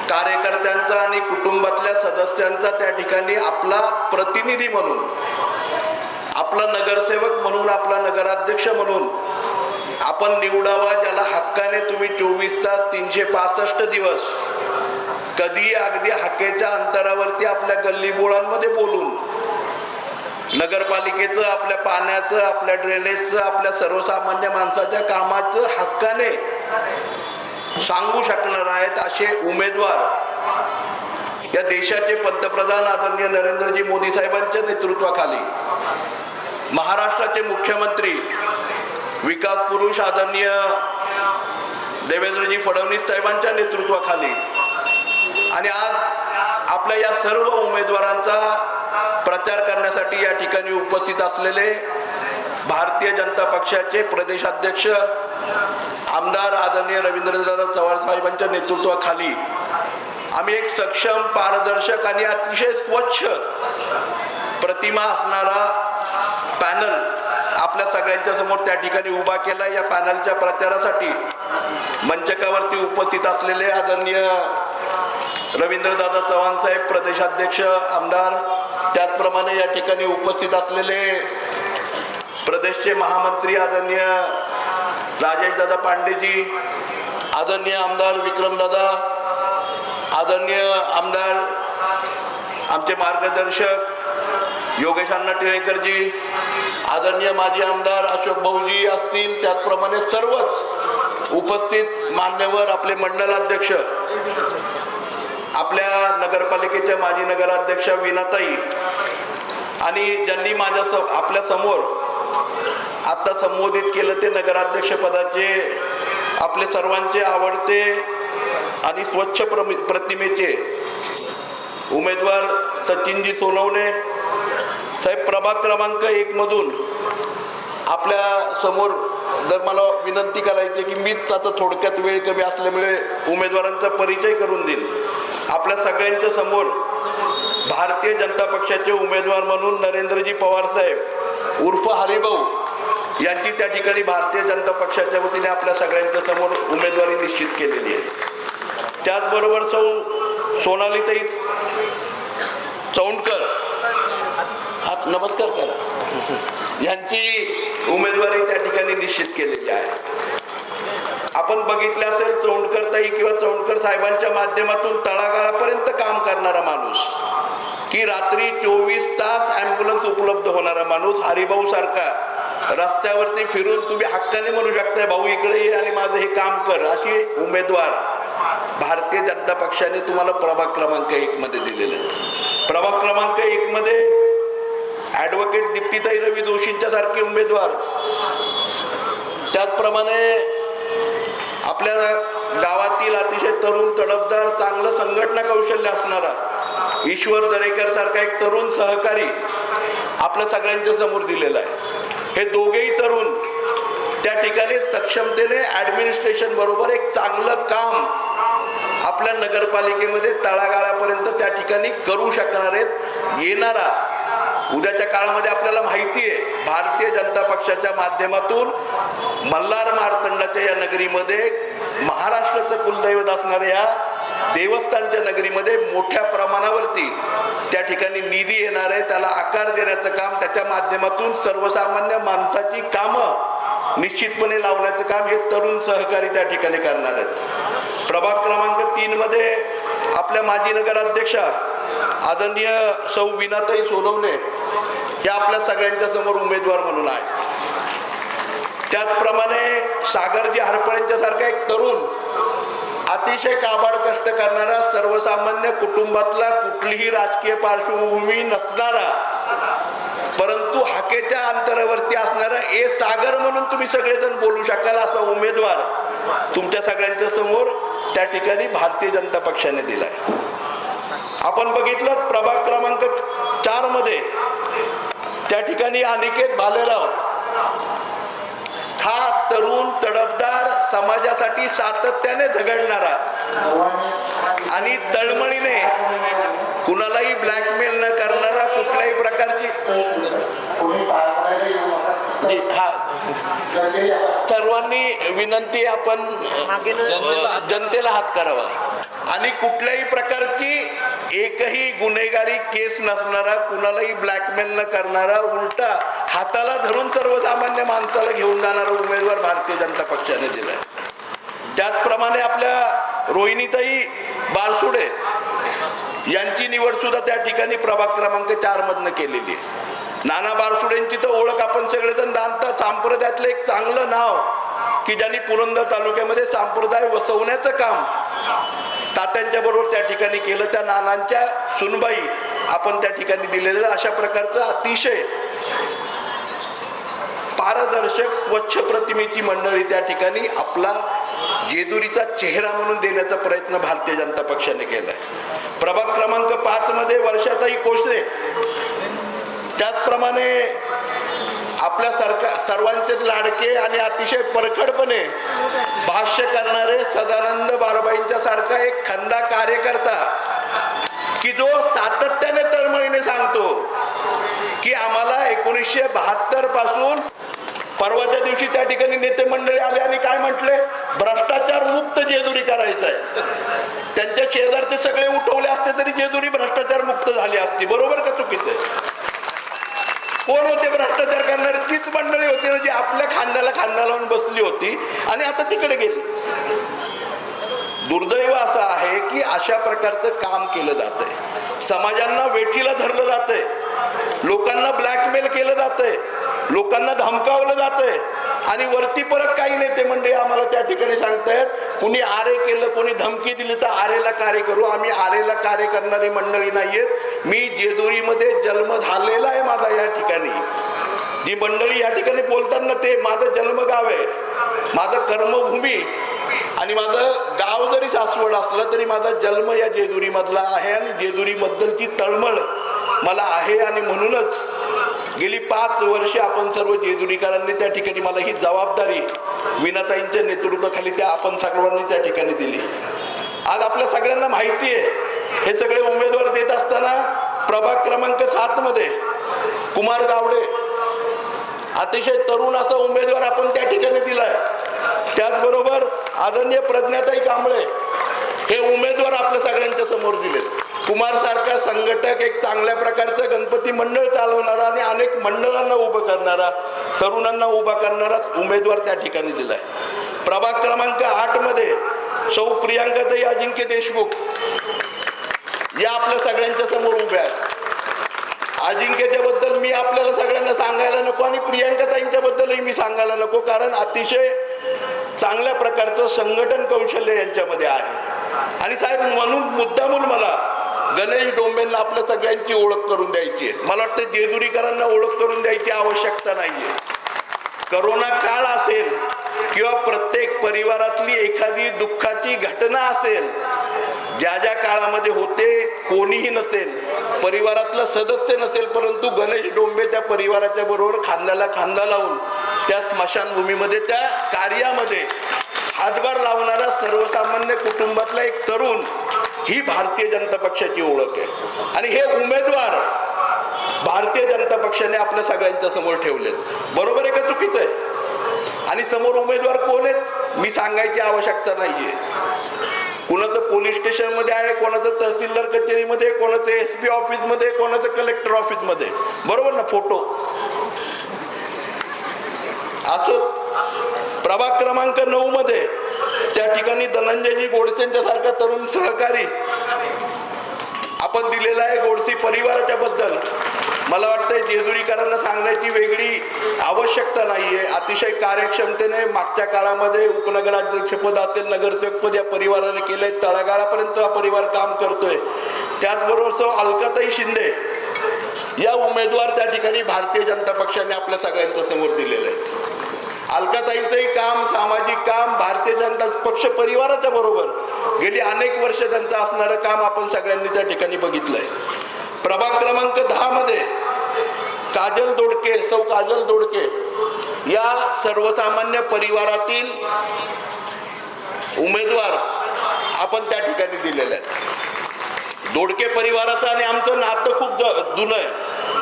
कार्यकर्त्यांचा आणि कुटुंबातल्या सदस्यांचा त्या ठिकाणी आपला प्रतिनिधी म्हणून, आपला नगरसेवक म्हणून, आपला नगराध्यक्ष म्हणून आपण निवडावा, ज्याला हक्काने तुम्ही 24 तास 365 दिवस कधी अगदी हाकेच्या अंतरावरती आपल्या गल्लीबोळांमध्ये बोलून नगरपालिकेचं, आपल्या पाण्याचं, आपल्या ड्रेनेजचं, आपल्या सर्वसामान्य माणसाच्या कामाचं हक्काने सांगू शकणार आहेत असे उमेदवार या देशाचे पंतप्रधान आदरणीय नरेंद्रजी मोदी साहेबांच्या नेतृत्वाखाली, महाराष्ट्राचे मुख्यमंत्री विकास पुरुष आदरणीय देवेंद्रजी फडणवीस साहेबांच्या नेतृत्वाखाली आणि आज आपल्या या सर्व उमेदवारांचा प्रचार करण्यासाठी या ठिकाणी उपस्थित असलेले भारतीय जनता पक्षाचे प्रदेशाध्यक्ष आमदार आदरणीय रवींद्रदादा चव्हाण साहेबांच्या नेतृत्वाखाली आम्ही एक सक्षम, पारदर्शक आणि अतिशय स्वच्छ प्रतिमा असणारा पॅनल आपल्या सगळ्यांच्या समोर त्या ठिकाणी उभा केला. या पॅनलच्या प्रचारासाठी मंचकावरती उपस्थित असलेले आदरणीय रवींद्रदादा चव्हाण साहेब प्रदेशाध्यक्ष आमदार, त्याचप्रमाणे या ठिकाणी उपस्थित असलेले प्रदेशचे महामंत्री आदरणीय राजेशदादा पांडेजी, आदरणीय आमदार विक्रमदादा, आदरणीय आमदार आमचे मार्गदर्शक योगेश अण्णा टिळेकरजी, आदरणीय माजी आमदार अशोक भाऊजी असतील, त्याचप्रमाणे सर्वच उपस्थित मान्यवर, आपले मंडलाध्यक्ष, आपल्या नगरपालिकेच्या माजी नगराध्यक्षा वीणाताई आणि ज्यांनी आपल्या समोर आता संबोधित केलं ते नगराध्यक्ष पदाचे आपले सर्वांचे आवडते आणि स्वच्छ प्रतिमेचे उमेदवार सचिनजी सोनवणे साहेब, प्रभाग क्रमांक 1 मधून आपल्या समोर जर मला विनंती करायची की मीच आता थोडक्यात वेळ कमी असल्यामुळे उमेदवारांचा परिचय करून देईल. आपल्या सगळ्यांच्या समोर भारतीय जनता पक्षाचे उमेदवार म्हणून नरेंद्रजी पवार साहेब उर्फ हरिभाऊ यांची त्या ठिकाणी भारतीय जनता पक्षाच्या वतीने आपल्या सगळ्यांच्या समोर उमेदवारी निश्चित केलेली आहे. त्याचबरोबर सोनालीताई चौंडकर, नमस्कार करा, यांची उमेदवारी त्या ठिकाणी निश्चित केलेली आहे. आपण बघितले असेल चौंडकरताई किंवा चौंडकर साहेबांच्या माध्यमातून तळागाळापर्यंत काम करणारा माणूस, की रात्री 24 तास ॲम्ब्युलन्स उपलब्ध होणारा माणूस, हरिभाऊ सारखा रस्त्यावरती फिरून तुम्ही हक्काने म्हणू शकताय भाऊ इकडे ये आणि माझं हे काम कर, अशी उमेदवार भारतीय जनता पक्षाने तुम्हाला प्रभाग क्रमांक 1 मध्ये दिलेले आहेत. प्रभाग क्रमांक 1 मध्ये ॲडव्होकेट दीप्तीताई रवी जोशींच्या सारखे उमेदवार, त्याचप्रमाणे आपल्या गावातील अतिशय तरुण तडफदार चांगलं संघटना कौशल्य असणारा ईश्वर दरेकर सारखा एक तरुण सहकारी आपल्या सगळ्यांच्या समोर दिलेला आहे. हे दोघेही तरुण त्या ठिकाणी सक्षमतेने ॲडमिनिस्ट्रेशन बरोबर एक चांगलं काम आपल्या नगरपालिकेमध्ये तळागाळापर्यंत त्या ठिकाणी करू शकणार आहेत. येणारा उद्याच्या काळामध्ये आपल्याला माहिती आहे, भारतीय जनता पक्षाच्या माध्यमातून मल्हार मार्तंडाच्या या नगरीमध्ये महाराष्ट्राचं कुलदैवत असणाऱ्या या देवस्थानच्या नगरीमध्ये मोठ्या प्रमाणावरती त्या ठिकाणी निधी येणार आहे. त्याला आकार देण्याचं काम, त्याच्या माध्यमातून सर्वसामान्य माणसाची कामं निश्चितपणे लावण्याचं काम हे तरुण सहकारी त्या ठिकाणी करणार आहेत. प्रभाग क्रमांक 3 मध्ये आपल्या माजी नगराध्यक्षा आदरणीय सौ वीणाताई सोनवणे या आपल्या सगळ्यांच्या समोर उमेदवार म्हणून आहेत. त्याचप्रमाणे सागरजी हरपळेंच्या सारखा एक तरुण अतिशय काबाड कष्ट करणारा, सर्वसामान्य कुटुंबातला कुठलीही राजकीय पार्श्वभूमी नसणारा, परंतु हाकेच्या अंतरावरती असणारा सागर म्हणून तुम्ही सगळेजण बोलू शकाल असा उमेदवार तुमच्या सगळ्यांच्या समोर त्या ठिकाणी भारतीय जनता पक्षाने दिलाय. आपण बघितलं प्रभाग क्रमांक 4 मध्ये त्या ठिकाणी अनिकेत भालेराव हा तरुण तडफदार, समाजासाठी सातत्याने झगडणारा आणि तळमळीने कुणालाही ब्लॅकमेल न करणारा, कुठल्याही प्रकारची सर्वांनी विनंती, आपण जनतेला हात करावा आणि कुठल्याही प्रकारची एकही गुन्हेगारी केस नसणारा, कुणालाही ब्लॅकमेल न करणारा, उलटा हाताला धरून सर्वसामान्य माणसाला घेऊन जाणारा उमेदवार भारतीय जनता पक्षाने दिलाय. त्याचप्रमाणे आपल्या रोहिणीताई बारसुडे यांची निवड सुद्धा त्या ठिकाणी प्रभाग क्रमांक 4 मधनं केलेली आहे. नाना बारसुडेंची तर ओळख आपण सगळेजण जाणता. संप्रदायातलं एक चांगलं नाव की ज्यांनी पुरंदर तालुक्यामध्ये संप्रदाय वसवण्याचं काम तात्यांच्या बरोबर त्या ठिकाणी केलं. त्या नानांच्या सुनबाई आपण त्या ठिकाणी दिलेलं अशा प्रकारचं अतिशय पारदर्शक स्वच्छ प्रतिमेची मंडळी त्या ठिकाणी आपला जेजुरीचा चेहरा म्हणून देण्याचा प्रयत्न भारतीय जनता पक्षाने केलाय. प्रभाग क्रमांक 5 मध्ये वर्षाताई कोसरे, त्याचप्रमाणे आपल्या सर्वांचेच लाडके आणि अतिशय परखडपणे भाष्य करणारे सदानंद बारबाईंच्या सारखा एक खंदा कार्यकर्ता की जो सातत्याने तळमळीने सांगतो की आम्हाला 1972 पासून परवाच्या दिवशी त्या ठिकाणी नेते मंडळी आले आणि काय म्हटले, भ्रष्टाचार मुक्त जेजुरी करायचं आहे. त्यांच्या शेजारचे सगळे उठवले असते तरी जेजुरी भ्रष्टाचार मुक्त झाली असती. बरोबर का चुकीचं आहे? कोण होते भ्रष्टाचार करणारे? तीच मंडळी होती ना जी आपल्या खांद्याला खांदा लावून बसली होती आणि आता तिकडे गेली. दुर्दैव असं आहे की अशा प्रकारचं काम केलं जातंय, समाजांना वेठीला धरलं जातंय, लोकांना ब्लॅकमेल केलं जातंय, लोकांना धमकावलं जातंय आणि वरती परत काही नेते मंडळी आम्हाला त्या ठिकाणी सांगतायत कुणी आरे केलं, कोणी धमकी दिली तर आरेला कार्य करू. आम्ही आरेला कार्य करणारी मंडळी नाहीयेत. मी जेजुरीमध्ये जन्म झालेला आहे माझा. या ठिकाणी जी मंडळी या ठिकाणी बोलतात ना, ते माझं जन्मगाव आहे, माझं कर्मभूमी आणि माझं गाव जरी सासवड असलं तरी माझा जन्म या जेजुरी मधला आहे आणि जेजुरी बद्दलची तळमळ मला आहे. आणि म्हणूनच गेली 5 वर्षे आपण सर्व जेजुरीकरांनी त्या ठिकाणी मला ही जबाबदारी वीणाताईंच्या नेतृत्वाखाली त्या आपण सर्वांनी त्या ठिकाणी दिली. आज आपल्या सगळ्यांना माहिती आहे हे सगळे उमेदवार देत असताना प्रभाग क्रमांक 7 मध्ये कुमार गावडे अतिशय तरुण असा उमेदवार आपण त्या ठिकाणी दिलाय. त्याचबरोबर आदरणीय प्रज्ञाताई कांबळे हे उमेदवार आपल्या सगळ्यांच्या समोर दिलेत. कुमार सारखा संघटक, एक चांगल्या प्रकारचं गणपती मंडळ चालवणारा आणि अनेक मंडळांना उभं करणारा, तरुणांना उभा करणारा उमेदवार त्या ठिकाणी दिलाय. प्रभाग क्रमांक 8 मध्ये सौ प्रियांकाताई अजिंक्य देशमुख या आपल्या सगळ्यांच्या समोर उभ्या आहेत. अजिंक्यच्या बद्दल मी आपल्याला सगळ्यांना सांगायला नको आणि प्रियांकाताईंच्या बद्दलही मी सांगायला नको, कारण अतिशय चांगल्या प्रकारचं संघटन कौशल्य यांच्यामध्ये आहे. आणि साहेब, म्हणून मुद्दामून मला गणेश डोंबेंना आपल्या सगळ्यांची ओळख करून द्यायची आहे. मला वाटतं जेजुरीकरांना ओळख करून द्यायची आवश्यकता नाहीये. करोना काळ असेल किंवा प्रत्येक परिवारातली एखादी दुःखाची घटना असेल, ज्या ज्या काळामध्ये होते कोणीही नसेल, परिवारातलं सदस्य नसेल, परंतु गणेश डोंबे त्या परिवाराच्या बरोबर खांद्याला खांदा लावून त्या स्मशानभूमीमध्ये त्या कार्यामध्ये हातभार लावणारा सर्वसामान्य कुटुंबातला एक तरुण, ही भारतीय जनता पक्षाची ओळख आहे. आणि हे उमेदवार भारतीय जनता पक्षाने आपल्या सगळ्यांच्या समोर ठेवलेत. बरोबर आहे का चुकीचं आहे? आणि समोर उमेदवार कोण आहेत मी सांगायची आवश्यकता नाहीये. कोणाचं पोलीस स्टेशनमध्ये आहे, कोणाचं तहसीलदार कचेरीमध्ये, कोणाचं SP ऑफिसमध्ये, कोणाचं कलेक्टर ऑफिसमध्ये. बरोबर ना? फोटो असो. प्रभाग क्रमांक 9 मध्ये त्या ठिकाणी धनंजयजी गोडसेंच्या सारखा तरुण सहकारी आपण दिलेला आहे. गोडसे परिवाराच्या बद्दल मला वाटतंय जेजुरीकरांना सांगण्याची वेगळी आवश्यकता नाहीये. अतिशय कार्यक्षमतेने मागच्या काळामध्ये उपनगराध्यक्षपद असेल, नगरसेवकपद या परिवाराने केलंय. तळागाळापर्यंत हा परिवार काम करतोय. त्याचबरोबर अलकाताई शिंदे या उमेदवार त्या ठिकाणी भारतीय जनता पक्षाने आपल्या सगळ्यांच्या समोर दिलेले आहेत. अलकाताईंचंही काम, सामाजिक काम भारतीय जनता पक्ष परिवाराच्या बरोबर गेली अनेक वर्ष त्यांचं असणारं काम आपण सगळ्यांनी त्या ठिकाणी बघितलंय. प्रभाग क्रमांक 10 मध्ये काजल दोडके, सौ काजल दोडके या सर्वसामान्य परिवारातील उमेदवार आपण त्या ठिकाणी दिलेले आहेत. दोडके परिवाराचं आणि आमचं नातं खूप जुनं आहे.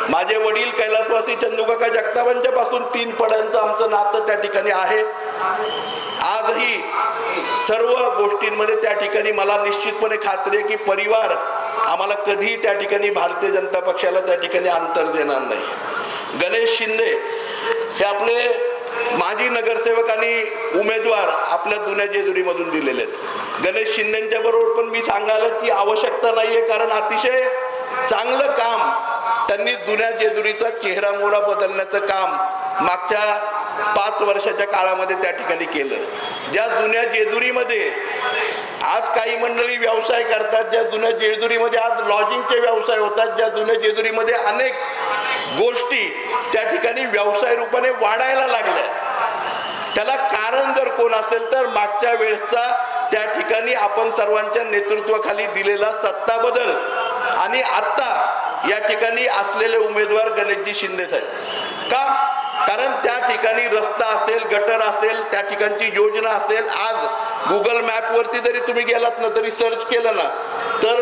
माझे वडील कैलासवासी चंदूकाका जगतापांच्या पासून 3 पड्यांचं आमचं नातं त्या ठिकाणी आहे. आजही सर्व गोष्टींमध्ये त्या ठिकाणी मला निश्चितपणे खात्री आहे की परिवार आम्हाला कधीही त्या ठिकाणी भारतीय जनता पक्षाला त्या ठिकाणी अंतर देणार नाही. गणेश शिंदे हे आपले माजी नगरसेवक आणि उमेदवार आपल्या जुन्या जेजुरीमधून दिलेले आहेत. गणेश शिंदेच्या बरोबर पण मी सांगायला की आवश्यकता नाहीये, कारण अतिशय चांगलं काम त्यांनी जुन्या जेजुरीचा चेहरा मोहरा बदलण्याचं काम मागच्या 5 वर्षाच्या काळामध्ये त्या ठिकाणी केलं. ज्या जुन्या जेजुरीमध्ये आज काही मंडळी व्यवसाय करतात, ज्या जुन्या जेजुरीमध्ये आज लॉजिंगचे व्यवसाय होतात, ज्या जुन्या जेजुरीमध्ये अनेक गोष्टी त्या ठिकाणी व्यवसाय रूपाने वाढायला लागल्या, त्याला कारण जर कोण असेल तर मागच्या वेळेसचा त्या ठिकाणी आपण सर्वांच्या नेतृत्वाखाली दिलेला सत्ता बदल आणि आता या ठिकाणी असलेले उमेदवार गणेशजी शिंदे साहेब. का? कारण त्या ठिकाणी रस्ता असेल, गटर असेल, त्या ठिकाणची योजना असेल. आज गुगल मॅपवरती जरी तुम्ही गेलात ना, तरी सर्च केलं ना, तर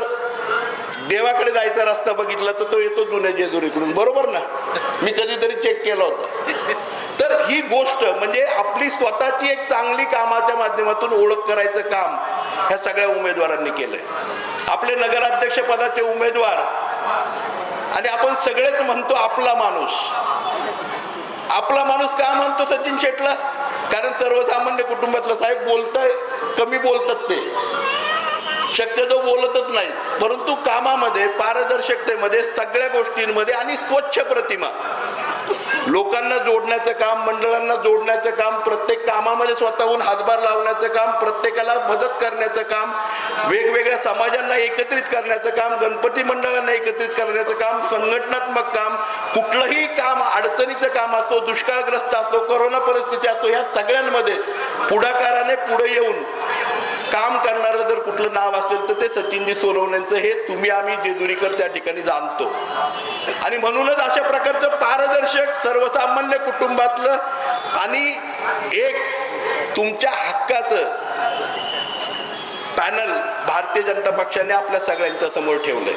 देवाकडे जायचा रस्ता बघितला तर तो येतो जुन्या जेजुरीकडून. बरोबर ना? मी कधीतरी चेक केला होता. तर ही गोष्ट म्हणजे आपली स्वतःची एक चांगली कामाच्या माध्यमातून ओळख करायचं काम ह्या सगळ्या उमेदवारांनी केलंय. आपले नगराध्यक्ष पदाचे उमेदवार आणि आपण सगळेच म्हणतो आपला माणूस. आपला माणूस का म्हणतो सचिन शेटला? कारण सर्वसामान्य कुटुंबातला साहेब बोलताय, कमी बोलतात, ते शक्यतो बोलतच नाहीत, परंतु कामामध्ये, पारदर्शकतेमध्ये, सगळ्या गोष्टींमध्ये आणि स्वच्छ प्रतिमा, लोकांना जोडण्याचं काम, मंडळांना जोडण्याचं काम, प्रत्येक कामामध्ये स्वतःहून हातभार लावण्याचं काम, प्रत्येकाला मदत करण्याचं काम, वेगवेगळ्या समाजांना एकत्रित करण्याचं काम, गणपती मंडळांना एकत्रित करण्याचं काम, संघटनात्मक काम, कुठलंही काम, अडचणीचं काम असो, दुष्काळग्रस्त असो, कोरोना परिस्थिती असो, ह्या सगळ्यांमध्ये पुढाकाराने पुढे येऊन काम करणारं जर कुठलं नाव असेल तर ते सचिनजी सोनवणेंचं, हे तुम्ही आम्ही जेजुरीकर त्या ठिकाणी जाणतो. आणि म्हणूनच अशा प्रकारचं पारदर्शक, सर्वसामान्य कुटुंबातलं आणि एक तुमच्या हक्काचं पॅनल भारतीय जनता पक्षाने आपल्या सगळ्यांच्या समोर ठेवलंय.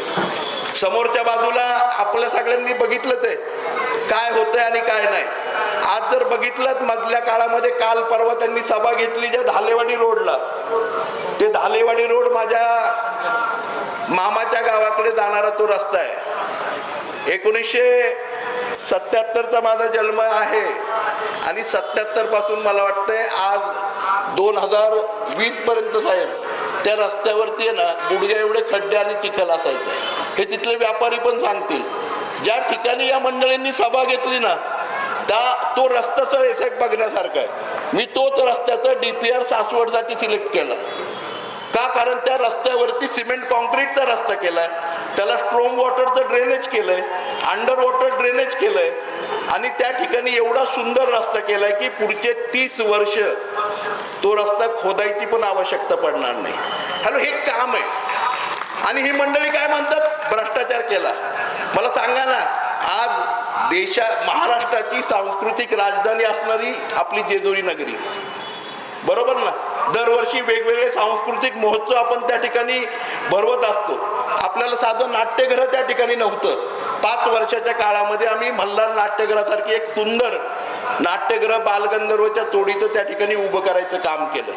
समोरच्या बाजूला आपल्या सगळ्यांनी बघितलंच आहे काय होतंय आणि काय नाही. आज जर बघितलं मधल्या काळामध्ये, काल परवा त्यांनी सभा घेतली ज्या धालेवाडी रोडला, ते धालेवाडी रोड माझ्या मामाच्या गावाकडे जाणारा तो रस्ता आहे. 1977चा माझा जन्म आहे आणि 77 पासून मला वाटतंय आज 2020 पर्यंत साहेब त्या रस्त्यावरती आहे ना, गुडघ्या एवढे खड्डे आणि चिखल असायचं. हे तिथले व्यापारी पण सांगतील. ज्या ठिकाणी या मंडळींनी सभा घेतली ना, तो रस्ता साहेब बघण्यासारखा आहे. मी तोच रस्त्याचा DPR सासवडसाठी सिलेक्ट केला. का? कारण त्या रस्त्यावरती सिमेंट कॉन्क्रीटचा रस्ता केलाय. त्याला स्ट्रॉंग वॉटरचं ड्रेनेज केलंय, अंडर वॉटर ड्रेनेज केलंय आणि त्या ठिकाणी एवढा सुंदर रस्ता केलाय की पुढचे 30 वर्ष तो रस्ता खोदायची पण आवश्यकता पडणार नाही. हॅलो, हे काम आहे. आणि ही मंडळी काय म्हणतात? भ्रष्टाचार केला. मला सांगा ना, आज महाराष्ट्राची सांस्कृतिक राजधानी असणारी आपली जेजुरी नगरी, बरोबर ना, दरवर्षी वेगवेगळे सांस्कृतिक महोत्सव आपण त्या ठिकाणी भरवत असतो. आपल्याला साधं नाट्यगृह त्या ठिकाणी नव्हतं. 5 वर्षाच्या काळामध्ये आम्ही मल्हार नाट्यगृहासारखी एक सुंदर नाट्यगृह बालगंधर्वच्या तोडीचं त्या ठिकाणी उभं करायचं काम केलं.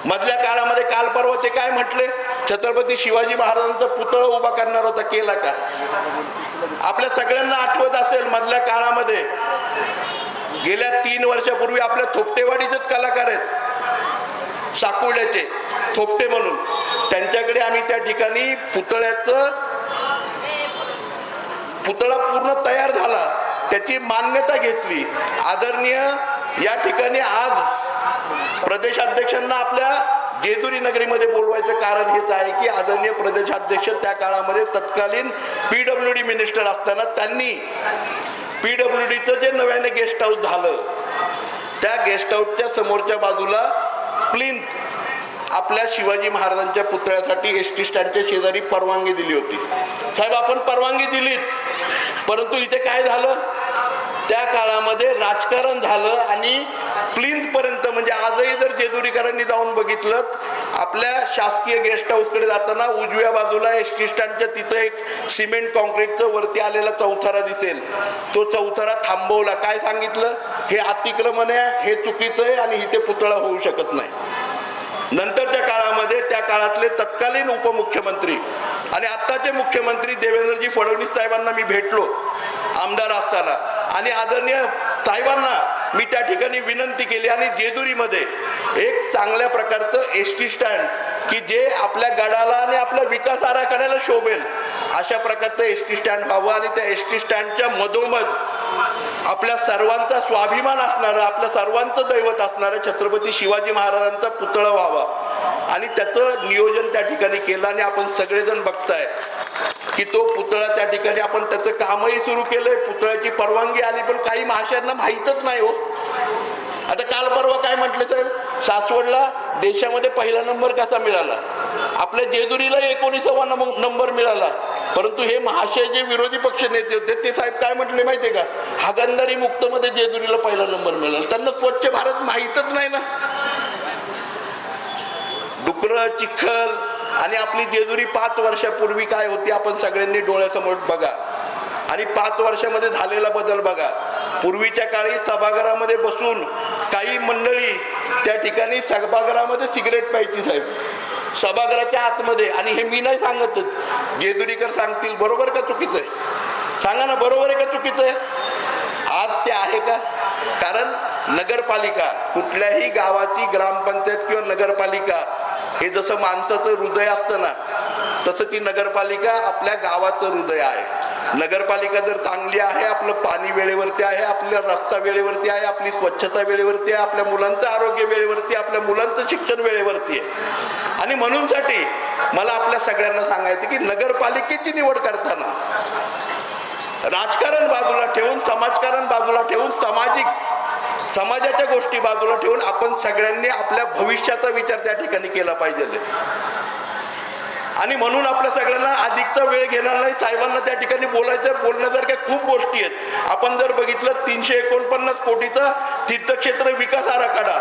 मधल्या काळामध्ये काल परवा ते काय म्हटले, छत्रपती शिवाजी महाराजांचा पुतळा उभा करणार होता, केला का? आपल्या सगळ्यांना आठवत असेल, मधल्या काळामध्ये गेल्या 3 वर्षापूर्वी आपल्या थोपटेवाडीचेच कलाकार आहेत, साकुर्ड्याचे थोपटे म्हणून, त्यांच्याकडे आम्ही त्या ठिकाणी पुतळा पूर्ण तयार झाला, त्याची मान्यता घेतली. आदरणीय या ठिकाणी आज प्रदेशाध्यक्षांना आपल्या जेजुरी नगरीमध्ये बोलवायचं कारण हेच आहे की आदरणीय प्रदेशाध्यक्ष त्या काळामध्ये तत्कालीन PWD मिनिस्टर असताना त्यांनी PWDचं जे नव्याने गेस्ट हाऊस झालं, त्या गेस्ट हाऊसच्या समोरच्या बाजूला प्लिंथ आपल्या शिवाजी महाराजांच्या पुतळ्यासाठी ST स्टँडच्या शेजारी परवानगी दिली होती. साहेब, आपण परवानगी दिलीत, परंतु इथे काय झालं? त्या काळामध्ये राजकारण झालं आणि प्लिंथ पर्यंत, म्हणजे आजही जर जेजुरीकरांनी जाऊन बघितलं, आपल्या शासकीय गेस्ट हाऊसकडे जाताना उजव्या बाजूला ST स्टँडच्या तिथं एक सिमेंट कॉन्क्रीटचं वरती आलेला चौथारा दिसेल. तो चौथारा थांबवला. काय सांगितलं? हे अतिक्रमण आहे, हे चुकीचं आहे आणि इथे पुतळा होऊ शकत नाही. नंतरच्या काळामध्ये त्या काळातले तत्कालीन उपमुख्यमंत्री आणि आत्ताचे मुख्यमंत्री देवेंद्रजी फडणवीस साहेबांना मी भेटलो आमदार असताना, आणि आदरणीय साहेबांना मी त्या ठिकाणी विनंती केली आणि जेजुरीमध्ये एक चांगल्या प्रकारचं ST स्टँड की जे आपल्या गडाला आणि आपल्या विकास आराखड्याला शोभेल अशा प्रकारचं ST स्टँड व्हावं आणि त्या ST स्टँडच्या मधोमध आपल्या सर्वांचा स्वाभिमान असणारं, आपल्या सर्वांचं दैवत असणारं छत्रपती शिवाजी महाराजांचा पुतळा व्हावा आणि त्याचं नियोजन त्या ठिकाणी केलं. आणि आपण सगळेजण बघताय की तो पुतळा त्या ठिकाणी आपण त्याचं कामही सुरू केलंय, पुतळ्याची परवानगी आली, पण काही महाशयांना माहीतच नाही हो. आता काल परवा काय म्हटले साहेब, सासवडला देशामध्ये पहिला नंबर कसा मिळाला? आपल्या जेजुरीला 19वा नंबर मिळाला. परंतु हे महाशय जे विरोधी पक्ष नेते होते ते साहेब काय म्हटले माहितीये का? हागणदारी मुक्त मध्ये जेजुरीला पहिला नंबर मिळाला. त्यांना स्वच्छ भारत माहीतच नाही ना. डुकरं, चिखल आणि आपली जेजुरी 5 वर्षापूर्वी काय होती आपण सगळ्यांनी डोळ्यासमोर बघा आणि 5 वर्षामध्ये झालेला बदल बघा. पूर्वीच्या काळी सभागृहामध्ये बसून काही मंडळी त्या ठिकाणी सभागृहामध्ये सिगरेट प्यायची साहेब, सभागृहाच्या आतमध्ये. आणि हे मी नाही सांगत, जेजुरीकर सांगतील. बरोबर का चुकीचं आहे? सांगा ना, बरोबर आहे का चुकीचं आहे? आज ते आहे का? कारण नगरपालिका, कुठल्याही गावाची ग्रामपंचायत किंवा नगरपालिका हे जसं माणसाचं हृदय असतं ना, तसं ती नगरपालिका आपल्या गावाचं हृदय आहे. नगरपालिका जर चांगली आहे, आपलं पाणी वेळेवरती आहे, आपला रस्ता वेळेवरती आहे, आपली स्वच्छता वेळेवरती आहे, आपल्या मुलांचं आरोग्य वेळेवरती, आपल्या मुलांचं शिक्षण वेळेवरती आहे. आणि म्हणूनसाठी मला आपल्या सगळ्यांना सांगायचं की नगरपालिकेची निवड करताना राजकारण बाजूला ठेवून, समाजकारण बाजूला ठेवून, समाजाच्या गोष्टी बाजूला ठेवून आपण सगळ्यांनी आपल्या भविष्याचा विचार त्या ठिकाणी केला पाहिजे. आणि म्हणून आपल्या सगळ्यांना अधिकचा वेळ घेणार नाही. साहेबांना त्या ठिकाणी बोलण्यासारख्या खूप गोष्टी आहेत. आपण जर बघितलं 349 कोटीचा तीर्थक्षेत्र विकास आराखडा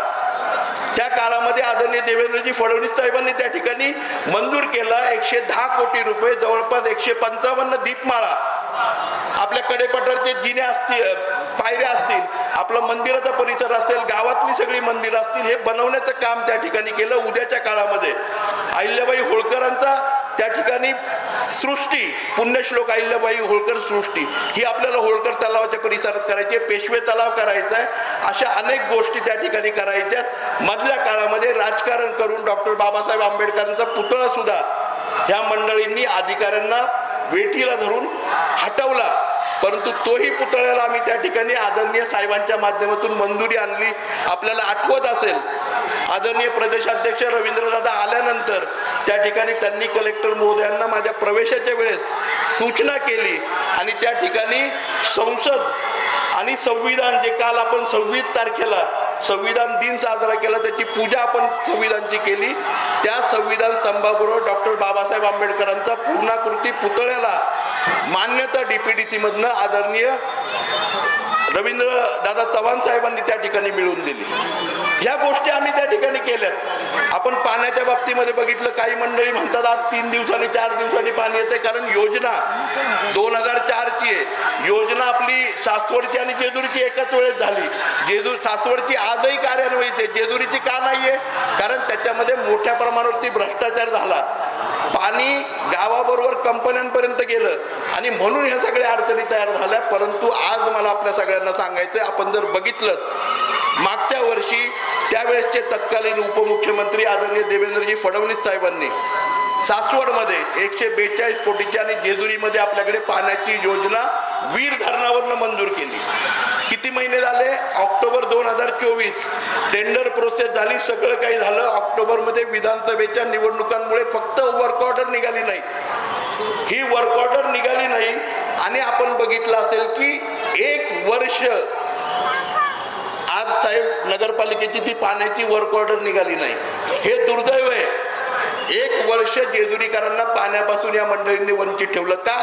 त्या काळामध्ये आदरणीय देवेंद्रजी फडणवीस साहेबांनी त्या ठिकाणी मंजूर केला. 110 कोटी रुपये, जवळपास 155 दीपमाळा, आपल्या कडेपठारचे जिने असतील, पायऱ्या असतील, आपला मंदिराचा परिसर असेल, गावातली सगळी मंदिरं असतील, हे बनवण्याचं काम त्या ठिकाणी केलं. उद्याच्या काळामध्ये अहिल्याबाई होळकरांचा त्या ठिकाणी सृष्टी, पुण्यश्लोक अहिल्याबाई होळकर सृष्टी ही आपल्याला होळकर तलावाच्या परिसरात करायची आहे, पेशवे तलाव करायचा आहे, अशा अनेक गोष्टी त्या ठिकाणी करायच्या. मधल्या काळामध्ये राजकारण करून डॉक्टर बाबासाहेब आंबेडकरांचा पुतळा सुद्धा ह्या मंडळींनी अधिकाऱ्यांना वेठीला धरून हटवला. परंतु तोही पुतळ्याला आम्ही त्या ठिकाणी आदरणीय साहेबांच्या माध्यमातून मंजुरी आणली. आपल्याला आठवत असेल आदरणीय प्रदेशाध्यक्ष रवींद्रदादा आल्यानंतर त्या ठिकाणी त्यांनी कलेक्टर महोदयांना माझ्या प्रवेशाच्या वेळेस सूचना केली आणि त्या ठिकाणी संसद आणि संविधान जे काल आपण 26 तारखेला संविधान दिन साजरा केला त्याची पूजा आपण संविधानची केली. त्या संविधान स्तंभाबरोबर डॉक्टर बाबासाहेब आंबेडकरांचा पूर्णाकृती पुतळ्याला मान्यता DPDC मधनं आदरणीय रवींद्र दादा चव्हाण साहेबांनी त्या ठिकाणी मिळवून दिली. ह्या गोष्टी आम्ही त्या ठिकाणी केल्यात. आपण पाण्याच्या बाबतीमध्ये बघितलं, काही मंडळी म्हणतात आज 3 दिवसांनी 4 दिवसांनी पाणी येते, कारण योजना 2004ची आहे. योजना आपली सासवडची आणि जेजुरीची एकाच वेळेस झाली. सासवडची आजही कार्यान्वित आहे, जेजुरीची का नाहीये? कारण त्याच्यामध्ये मोठ्या प्रमाणावरती भ्रष्टाचार झाला. पाणी गावाबरोबर कंपन्यांपर्यंत गेलं आणि म्हणून ह्या सगळ्या अडचणी तयार झाल्या. परंतु आज मला आपल्या सगळ्यांना सांगायचं, आपण जर बघितलं मागच्या वर्षी त्यावेळेसचे तत्कालीन उपमुख्यमंत्री आदरणीय देवेंद्रजी फडणवीस साहेबांनी सासवडमध्ये 142 कोटीची आणि जेजुरीमध्ये आपल्याकडे पाण्याची योजना वीर धरणावरनं मंजूर केली. किती महिने झाले? ऑक्टोबर 2024 टेंडर प्रोसेस झाली, सगळं काही झालं. ऑक्टोबरमध्ये विधानसभेच्या निवडणुकांमुळे फक्त वर्क ऑर्डर निघाली नाही. ही वर्क ऑर्डर निघाली नाही आणि आपण बघितलं असेल की 1 वर्ष आज साहेब नगरपालिकेची ती पाण्याची वर्क ऑर्डर निघाली नाही. हे दुर्दैव आहे. 1 वर्ष जेजुरीकरांना पाण्यापासून या मंडळींनी वंचित ठेवलं. का?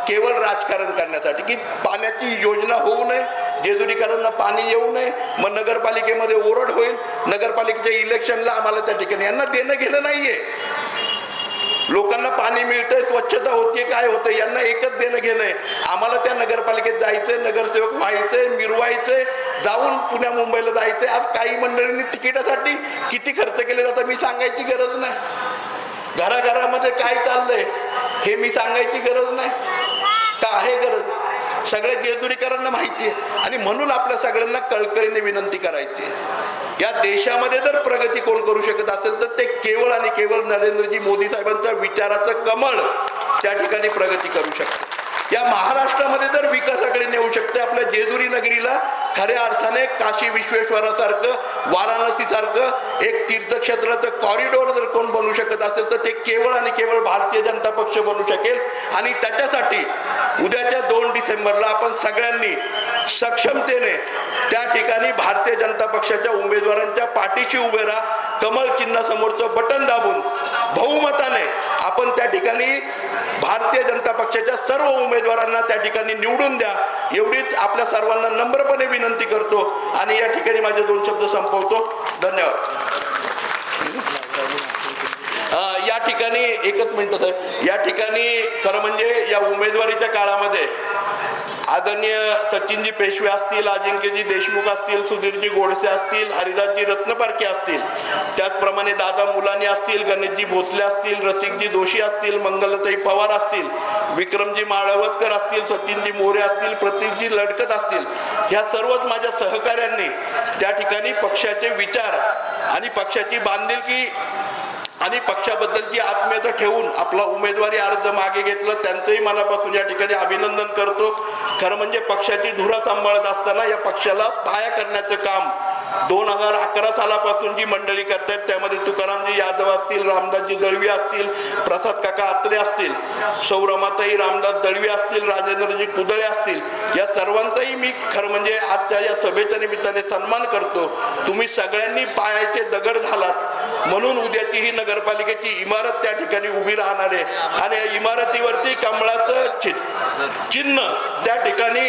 केवळ राजकारण करण्यासाठी की पाण्याची योजना होऊ नये, जेजुरीकरांना पाणी येऊ नये, मग नगरपालिकेमध्ये ओरड होईल, नगरपालिकेच्या इलेक्शनला आम्हाला त्या ठिकाणी यांना देणं घेणं नाहीये. लोकांना पाणी मिळतंय, स्वच्छता होतीये, काय होतं, यांना एकच देणं घेणं आहे. आम्हाला त्या नगरपालिकेत जायचंय, नगरसेवक व्हायचंय, मिरवायचंय, जाऊन पुण्या मुंबईला जायचंय. आज काही मंडळींनी तिकिटासाठी किती खर्च केले जातात मी सांगायची गरज नाही. घराघरामध्ये काय चाललंय हे मी सांगायची गरज नाही का? आहे गरज. सगळ्या जेजुरीकरांना माहिती आहे आणि म्हणून आपल्या सगळ्यांना कळकळीने विनंती करायची आहे, या देशामध्ये जर प्रगती कोण करू शकत असेल तर ते केवळ आणि केवळ नरेंद्रजी मोदी साहेबांच्या विचाराचं कमळ त्या ठिकाणी प्रगती करू शकते. या महाराष्ट्रामध्ये जर विकासाकडे नेऊ शकते, आपल्या जेजुरी नगरीला खऱ्या अर्थाने काशी विश्वेश्वरासारखं, वाराणसीसारखं एक तीर्थक्षेत्राचं कॉरिडॉर जर कोण बनवू शकत असेल तर ते केवळ आणि केवळ भारतीय जनता पक्ष बनवू शकेल. आणि त्याच्यासाठी उद्याच्या 2 डिसेंबरला आपण सगळ्यांनी सक्षमतेने त्या ठिकाणी भारतीय जनता पक्षाच्या उमेदवारांच्या पाठीशी उभे राहा. कमळ चिन्हासमोरचं बटन दाबून बहुमताने आपण त्या ठिकाणी भारतीय जनता पक्षाच्या सर्व उमेदवारांना त्या ठिकाणी निवडून द्या, एवढीच आपल्या सर्वांना नम्रपणे विनंती करतो आणि या ठिकाणी माझे 2 शब्द संपवतो. धन्यवाद. या ठिकाणी एकच मिनिट साहेब, या ठिकाणी खरं म्हणजे या उमेदवारीच्या काळामध्ये आदरणीय सचिनजी पेशवे असतील, अजिंक्यजी देशमुख असतील, सुधीरजी गोडसे असतील, हरिदासजी रत्नपारखे असतील, त्याचप्रमाणे दादा मुलानी असतील, गणेशजी भोसले असतील, रसिकजी जोशी असतील, मंगलताई पवार असतील, विक्रमजी माळवतकर असतील, सचिनजी मोरे असतील, प्रतीकजी लडकत असतील, ह्या सर्वच माझ्या सहकाऱ्यांनी त्या ठिकाणी पक्षाचे विचार आणि पक्षाची बांधिलकी आणि पक्षाबद्दलची आत्मीयता ठेवून आपला उमेदवारी अर्ज मागे घेतला. त्यांचंही मनापासून या ठिकाणी अभिनंदन करतो. खरं म्हणजे पक्षाची धुरा सांभाळत असताना या पक्षाला पाया करण्याचं काम 2011 सालापासून जी मंडळी करतायत, त्यामध्ये तुकारामजी यादव असतील, रामदासजी दळवी असतील, प्रसाद काका आत्रे असतील, सौरमाताई रामदास दळवी असतील, राजेंद्रजी कुदळे असतील, या सर्वांचाही मी खरं म्हणजे आजच्या या सभेच्या निमित्ताने सन्मान करतो. तुम्ही सगळ्यांनी पायाचे दगड झालात म्हणून उद्याची ही नगरपालिकेची इमारत त्या ठिकाणी उभी राहणार आहे आणि या इमारतीवरती कमळाचं चिन्ह त्या ठिकाणी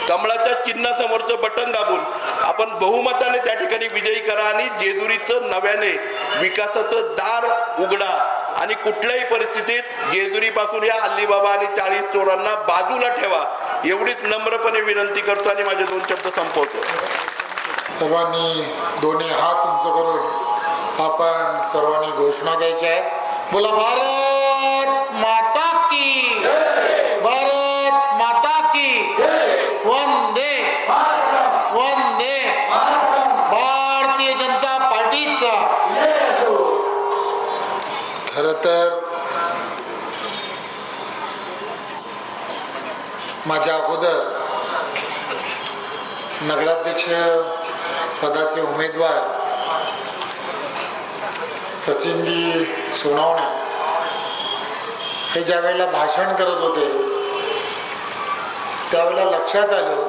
कमळाच्या चिन्हासमोरचं बटन दाबून आपण बहुमताने त्या ठिकाणी विजयी करा आणि जेजुरीचं नव्याने विकासाचं दार उघडा आणि कुठल्याही परिस्थितीत जेजुरीपासून या अल्लीबाबा आणि 40 चोरांना बाजूला ठेवा, एवढीच नम्रपणे विनंती करतो आणि माझे 2 शब्द संपवतो. सर्वांनी दोन्ही हात उंच करून आपण सर्वांनी घोषणा द्यायच्या आहेत. बोला भारत माता की, भारत माता की, वंदे वंदे भारतीय जनता पार्टीचा. खरं तर माझ्या अगोदर नगराध्यक्ष पदाचे उमेदवार सचिनजी सोनवणे हे ज्या वेळेला भाषण करत होते त्यावेळेला लक्षात आलं,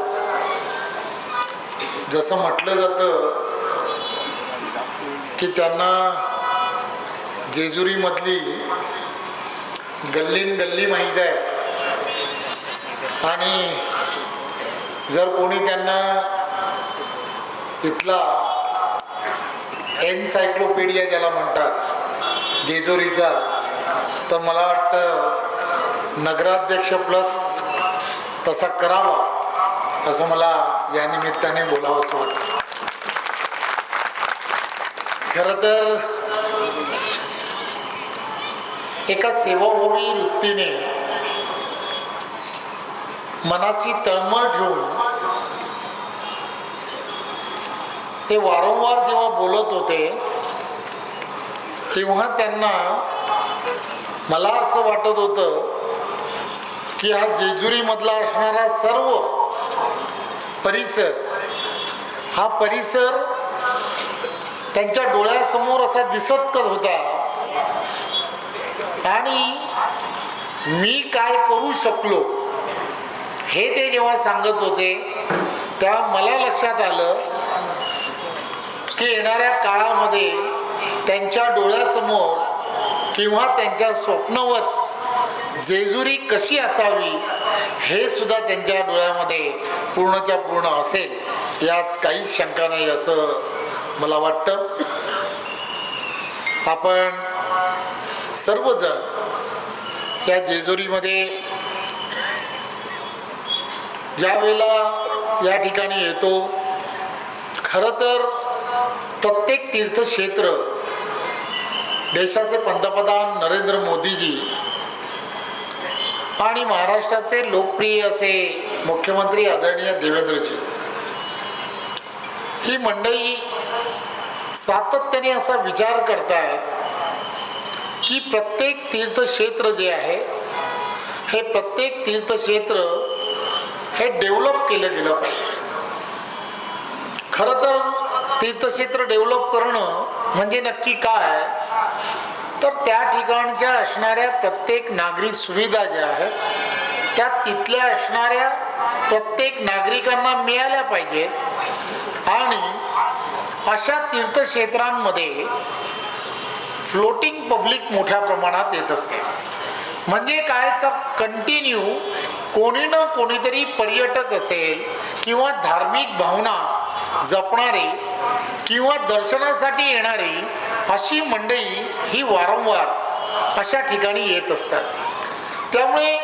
जसं म्हटलं जातं की त्यांना जेजुरीमधली गल्लीन गल्ली माहीत आहे आणि जर कोणी त्यांना इथला एनसायक्लोपीडिया ज्याला म्हणतात जेजुरीचा, तर मला वाटतं नगराध्यक्ष प्लस तसा करावा असं मला या निमित्ताने बोलावंसं वाटतं. खरं तर एका सेवाभावी वृत्तीने मनाची तळमळ ठेवून ते वारंवार जेव्हा बोलत होते तेव्हा त्यांना मला असं वाटत होतं की हा जेजुरीमधला असणारा सर्व परिसर, हा परिसर त्यांच्या डोळ्यासमोर असा दिसत होता आणि मी काय करू शकलो हे ते जेव्हा सांगत होते तेव्हा मला लक्षात आलं की येणाऱ्या काळामध्ये त्यांच्या डोळ्यासमोर किंवा त्यांच्या स्वप्नवत जेजुरी कशी असावी हे सुद्धा त्यांच्या डोळ्यामध्ये पूर्णच्या पूर्ण असेल, यात काहीच शंका नाही असं मला वाटतं. आपण सर्वजण या जेजुरीमध्ये ज्या वेळेला या ठिकाणी येतो, खरं तर प्रत्येक तीर्थक्षेत्र देशाचे पंतप्रधान नरेंद्र मोदीजी आणि महाराष्ट्राचे लोकप्रिय असे मुख्यमंत्री आदरणीय देवेंद्रजी, ही मंडळी सातत्याने असा विचार करतायत की प्रत्येक तीर्थक्षेत्र जे आहे हे प्रत्येक तीर्थक्षेत्र हे डेव्हलप केलं गेलं पाहिजे. खरं तर तीर्थक्षेत्र डेव्हलप करणं म्हणजे नक्की काय, तर त्या ठिकाणच्या असणाऱ्या प्रत्येक नागरी सुविधा ज्या आहेत त्या तिथल्या असणाऱ्या प्रत्येक नागरिकांना मिळाल्या पाहिजेत आणि अशा तीर्थक्षेत्रांमध्ये फ्लोटिंग पब्लिक मोठ्या प्रमाणात येत असते. म्हणजे काय तर कंटिन्यू कोणी ना कोणीतरी पर्यटक असेल किंवा धार्मिक भावना जपणारे किंवा दर्शनासाठी येणारी अशी मंडळी ही वारंवार अशा ठिकाणी येत असतात. त्यामुळे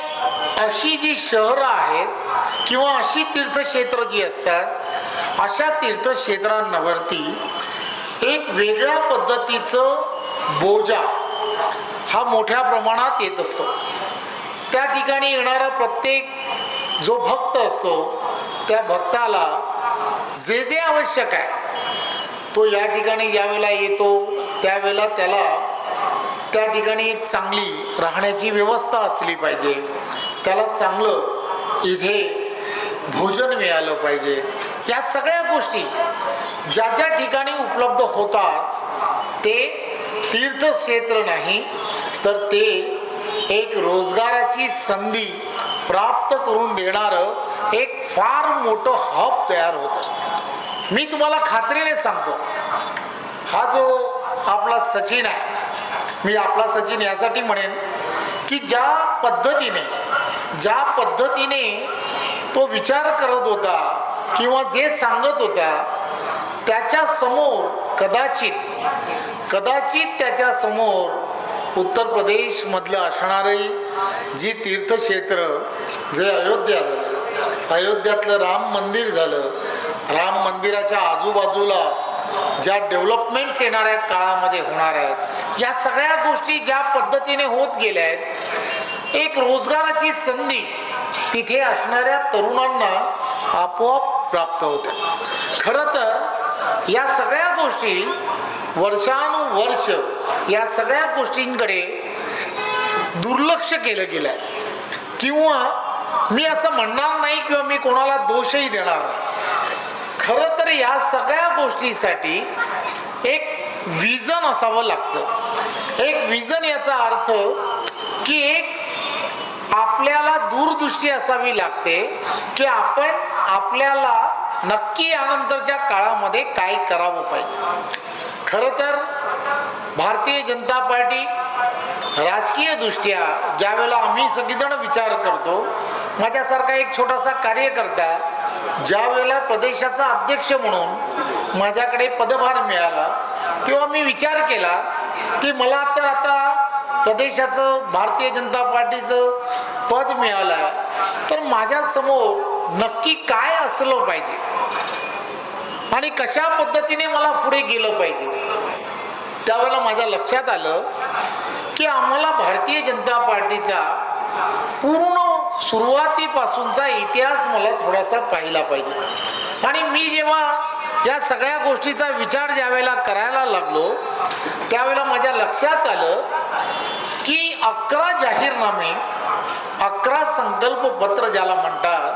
अशी जी शहरं आहेत किंवा अशी तीर्थक्षेत्र जी असतात अशा तीर्थक्षेत्रांवरती एक वेगळ्या पद्धतीचं बोजा हा मोठ्या प्रमाणात येत असतो. त्या ठिकाणी येणारा प्रत्येक जो भक्त असतो त्या भक्ताला जे जे आवश्यक आहे तो या ठिकाणी ज्यावेळेला येतो त्यावेळेला त्याला त्या ठिकाणी एक चांगली राहण्याची व्यवस्था असली पाहिजे, त्याला चांगलं इथे भोजन मिळालं पाहिजे. या सगळ्या गोष्टी ज्या ज्या ठिकाणी उपलब्ध होतात ते तीर्थक्षेत्र नाही तर ते एक रोजगाराची संधी प्राप्त करून देणारं एक फार मोठं हब तयार होतं. मी तुम्हाला खात्रीने सांगतो, हा जो आपला सचिन आहे, मी आपला सचिन यासाठी म्हणेन की ज्या पद्धतीने तो विचार करत होता किंवा जे सांगत होता त्याच्या समोर कदाचित त्याच्या समोर उत्तर प्रदेश मधलं असणारे जी तीर्थक्षेत्र जे अयोध्या झालं, अयोध्यातलं राम मंदिर झालं, राम मंदिराच्या आजूबाजूला ज्या डेव्हलपमेंट्स येणाऱ्या काळामध्ये होणार आहेत, या सगळ्या गोष्टी ज्या पद्धतीने होत गेल्या आहेत एक रोजगाराची संधी तिथे असणाऱ्या तरुणांना आपोआप प्राप्त होते. खरं तर या सगळ्या गोष्टी वर्षानुवर्ष या सगळ्या गोष्टींकडे दुर्लक्ष केलं गेलं आहे. किंवा मी असं म्हणणार नाही किंवा मी कोणाला दोषही देणार नाही. खरं तर या सगळ्या गोष्टीसाठी एक विजन असावं लागतं. एक विजन याचा अर्थ की एक आपल्याला दूरदृष्टी असावी लागते की आपण आपल्याला नक्की यानंतरच्या काळामध्ये काय करावं पाहिजे. खरं तर भारतीय जनता पार्टी राजकीय दृष्ट्या ज्यावेळेला आम्ही सगळीजण विचार करतो, माझ्यासारखा एक छोटासा कार्यकर्ता ज्या वेळेला प्रदेशाचा अध्यक्ष म्हणून माझ्याकडे पदभार मिळाला तेव्हा मी विचार केला की मला तर आता प्रदेशाचं भारतीय जनता पार्टीचं पद मिळालं आहे, तर माझ्यासमोर नक्की काय असलं पाहिजे आणि कशा पद्धतीने मला पुढे गेलं पाहिजे. त्यावेळेला माझ्या लक्षात आलं की आम्हाला भारतीय जनता पार्टीचा पूर्ण सुरुवातीपासूनचा इतिहास मला थोडासा पाहिला पाहिजे. आणि मी जेव्हा या सगळ्या गोष्टीचा विचार ज्या वेळेला करायला लागलो त्यावेळेला माझ्या लक्षात आलं की 11 जाहीरनामे, 11 संकल्पपत्र ज्याला म्हणतात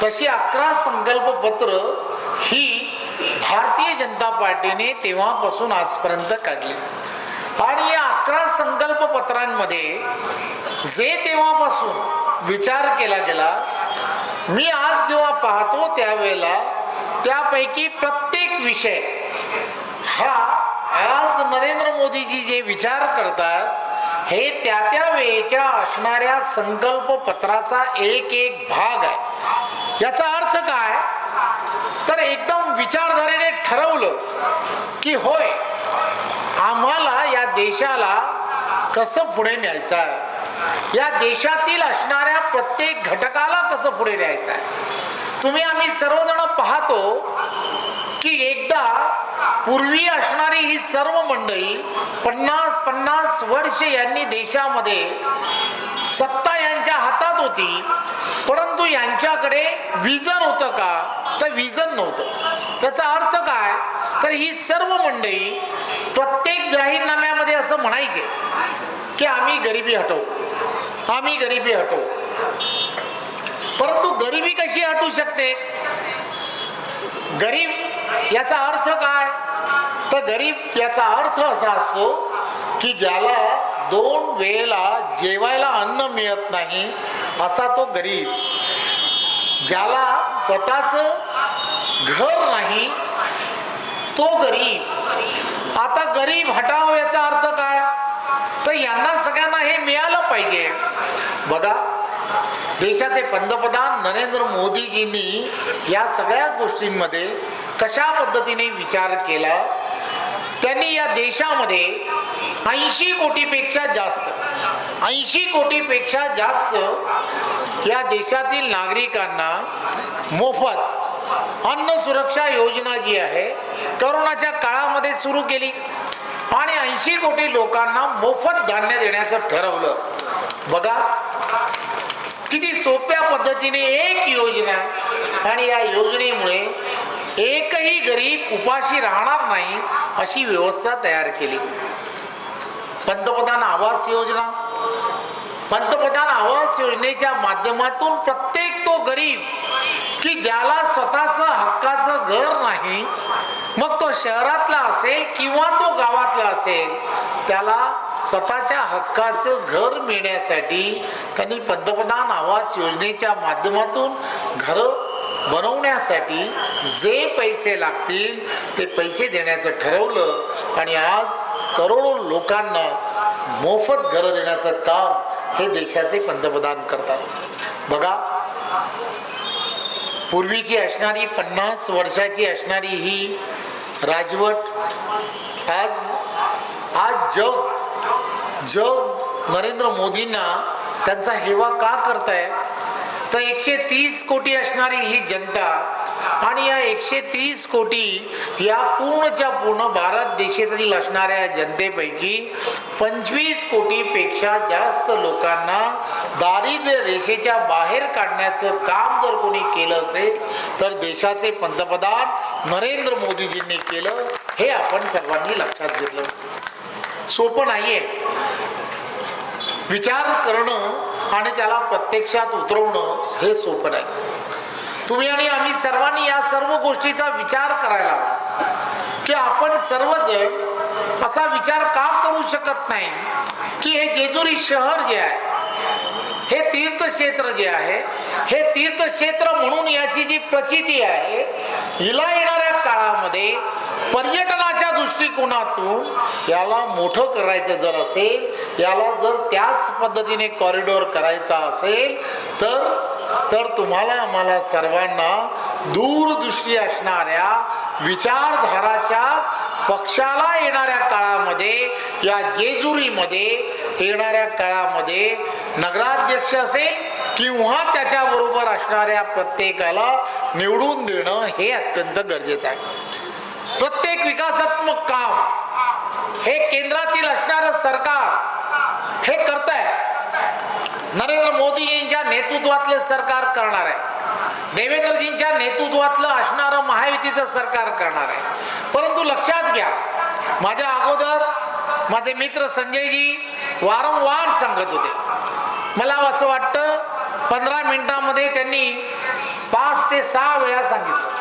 तशी 11 संकल्पपत्र ही भारतीय जनता पार्टीने तेव्हापासून आजपर्यंत काढली. आणि या 11 संकल्पपत्रांमध्ये जे तेव्हापासून विचार केला गेला, मी आज जेव्हा पाहतो त्यावेळेला त्यापैकी प्रत्येक विषय हा आज नरेंद्र मोदीजी जे विचार करतात हे त्या वेळेच्या असणाऱ्या संकल्पपत्राचा एक एक भाग आहे. याचा अर्थ काय तर एकदम विचारधारेने ठरवलं की होय आम्हाला या देशाला कसं पुढे न्यायचं आहे, या देशातील असणाऱ्या प्रत्येक घटकाला कसं पुढे न्यायचं आहे. तुम्ही आम्ही सर्वजण पाहतो की एकदा पूर्वी असणारी ही सर्व मंडळी 50 वर्ष यांनी देशामध्ये सत्ता यांच्या हातात होती, परंतु यांच्याकडे विजन होतं का तर विजन नव्हतं. त्याचा अर्थ काय तर ही सर्व मंडळी प्रत्येक जाहीरनाम्यामध्ये असं म्हणायचे की आम्ही गरिबी हटवू, आम्ही गरिबी हटवू. परंतु गरिबी कशी हटू शकते, गरीब याचा अर्थ काय तर गरीब याचा अर्थ असा असतो की ज्याला 2 वेळेला जेवायला अन्न मिळत नाही असा तो गरीब, ज्याला स्वतःचं घर नाही तो गरीब. आता गरीब हटाव याचा अर्थ काय तर यांना सगळ्यांना हे मिळालं पाहिजे. बघा देशाचे पंतप्रधान नरेंद्र मोदीजींनी या सगळ्या गोष्टींमध्ये कशा पद्धतीने विचार केला. त्यांनी या देशामध्ये 80 कोटीपेक्षा जास्त या देशातील नागरिकांना मोफत अन्न सुरक्षा योजना जी आहे कोरोनाच्या काळामध्ये सुरू केली आणि 80 कोटी लोकांना मोफत धान्य देण्याचं ठरवलं. बघा किती सोप्या पद्धतीने एक योजना, आणि या योजनेमुळे एकही गरीब उपाशी राहणार नाही अशी व्यवस्था तयार केली. पंतप्रधान आवास योजनेच्या माध्यमातून प्रत्येक तो गरीब की ज्याला स्वतःचं हक्काचं घर नाही, मग तो शहरातला असेल किंवा तो गावातला असेल, त्याला स्वतःच्या हक्काचं घर मिळण्यासाठी त्यांनी पंतप्रधान आवास योजनेच्या माध्यमातून घरं बनवण्यासाठी जे पैसे लागतील ते पैसे देण्याचं ठरवलं आणि आज करोडो लोकांना मोफत घरं देण्याचं काम हे देशाचे पंतप्रधान करतात. बघा पूर्वीची असणारी 50 वर्षाची असणारी ही राजवट आज जग नरेंद्र मोदींना त्यांचा हेवा का करताय तर 130 कोटी असणारी ही जनता आणि या 130 कोटी या पूर्णच्या पूर्ण भारत देशातील असणाऱ्या जनतेपैकी 25 कोटीपेक्षा जास्त लोकांना दारिद्र्य रेषेच्या बाहेर काढण्याचं काम जर कोणी केलं असेल तर देशाचे पंतप्रधान नरेंद्र मोदीजींनी केलं. हे आपण सर्वांनी लक्षात घेतलं. सोपं नाहीये विचार करणं आणि त्याला प्रत्यक्षात उतरवणं, हे सोपं नाही. तुम्ही आणि आम्ही सर्वांनी या सर्व गोष्टीचा विचार करायला हवा की आपण सर्वजण असा विचार का करू शकत नाही की हे जेजुरी शहर जे आहे, हे तीर्थक्षेत्र जे आहे, हे तीर्थक्षेत्र म्हणून याची जी प्रचिती आहे, हिला येणाऱ्या काळामध्ये पर्यटनाच्या दृष्टिकोनातून याला मोठं करायचं जर असेल, याला जर त्याच पद्धतीने कॉरिडॉर करायचा असेल तर तुम्हाला आम्हाला सर्वांना दूरदृष्टी असणाऱ्या विचारधाराच्या पक्षाला येणाऱ्या काळामध्ये, या जेजुरीमध्ये येणाऱ्या काळामध्ये नगराध्यक्ष असेल किंवा त्याच्याबरोबर असणाऱ्या प्रत्येकाला निवडून देणं हे अत्यंत गरजेचं आहे. प्रत्येक विकासात्मक काम हे केंद्रातील असणारं सरकार हे करत आहे. नरेंद्र मोदीजींच्या नेतृत्वातले सरकार करणार आहे, देवेंद्रजींच्या नेतृत्वातलं असणारं महायुतीचं सरकार करणार आहे. परंतु लक्षात घ्या, माझ्या अगोदर माझे मित्र संजयजी वारंवार सांगत होते, मला असं वाटतं 15 मिनिटांमध्ये त्यांनी 5 ते 6 वेळा सांगितलं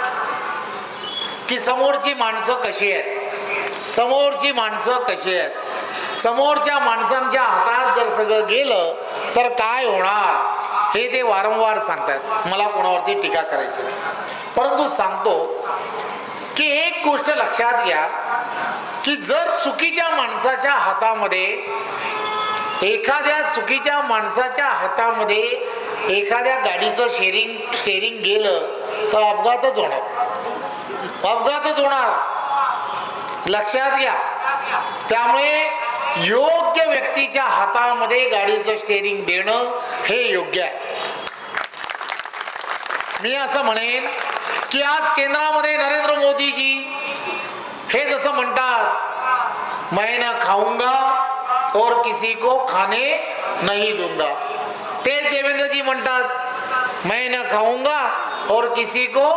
की समोरची माणसं कशी आहेत, समोरची माणसं कशी आहेत, समोरच्या माणसांच्या हातात जर सगळं गेलं तर काय होणार हे ते वारंवार सांगतात. मला कोणावरती टीका करायची नाही, परंतु सांगतो की एक गोष्ट लक्षात घ्या की जर चुकीच्या माणसाच्या हातामध्ये, एखाद्या चुकीच्या माणसाच्या हातामध्ये एखाद्या गाडीचं स्टेरिंग गेलं तर अपघातच होणार, अपघातच होणार. लक्षात घ्या. त्यामुळे योग्य व्यक्तीच्या हातामध्ये गाडीचं स्टेरिंग देणं हे योग्य आहे. मी असं म्हणेन की आज केंद्रामध्ये नरेंद्र मोदीजी हे जसं म्हणतात, मैं ना खाऊंगा और किसी को खाने नहीं दूंगा, तेच देवेंद्रजी म्हणतात, मैं ना खाऊंगा और किसी को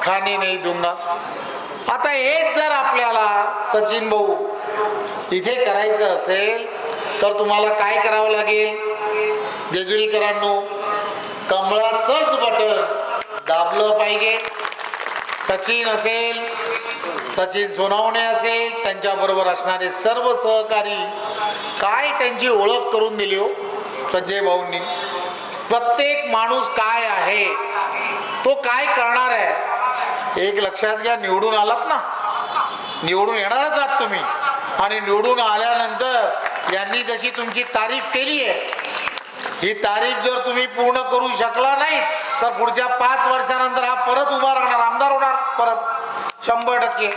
खाने नहीं दूंगा. आता हेच जर आपल्याला सचिन भाऊ इथे करायचं असेल तर तुम्हाला काय करावं लागेल? जेजुरीकरांनो, कमळाचंच बटन दाबलं पाहिजे. सचिन असेल, सचिन सोनावणे असेल, त्यांच्याबरोबर असणारे सर्व सहकारी, काय त्यांची ओळख करून दिली हो संजय भाऊंनी. प्रत्येक माणूस काय आहे, तो काय करणार आहे. एक लक्षात घ्या, निवडून आलात ना, निवडून येणारच आहात तुम्ही, आणि निवडून आल्यानंतर यांनी जशी तुमची तारीफ केली आहे, ही तारीफ जर तुम्ही पूर्ण करू शकला नाही तर पुढच्या 5 वर्षानंतर हा परत उभा राहणार, आमदार होणार परत 100%.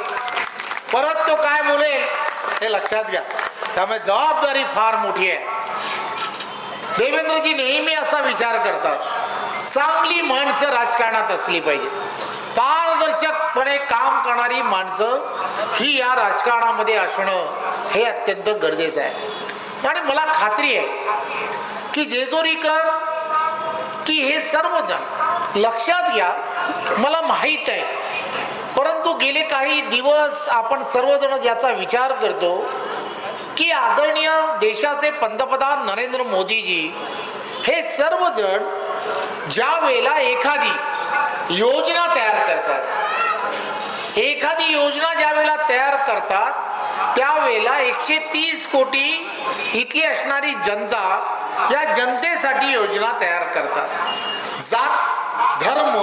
परत तो काय बोलेल हे लक्षात घ्या. त्यामुळे जबाबदारी फार मोठी आहे. देवेंद्रजी नेहमी असा विचार करतात, चांगली माणसं राजकारणात असली पाहिजे, पारदर्शकपणे काम करणारी माणसं ही या राजकारणामध्ये असणं हे अत्यंत गरजेचं आहे. आणि मला खात्री आहे की जेजुरीकर की हे सर्वजण, लक्षात घ्या, मला माहीत आहे, परंतु गेले काही दिवस आपण सर्वजण याचा विचार करतो की आदरणीय देशाचे पंतप्रधान नरेंद्र मोदीजी हे सर्वजण ज्या वेळेला एखादी योजना तयार करतात, एखादी योजना ज्या वेळेला तयार करतात त्यावेळेला 130 कोटी इथली असणारी जनता, या जनतेसाठी योजना तयार करतात. जात धर्म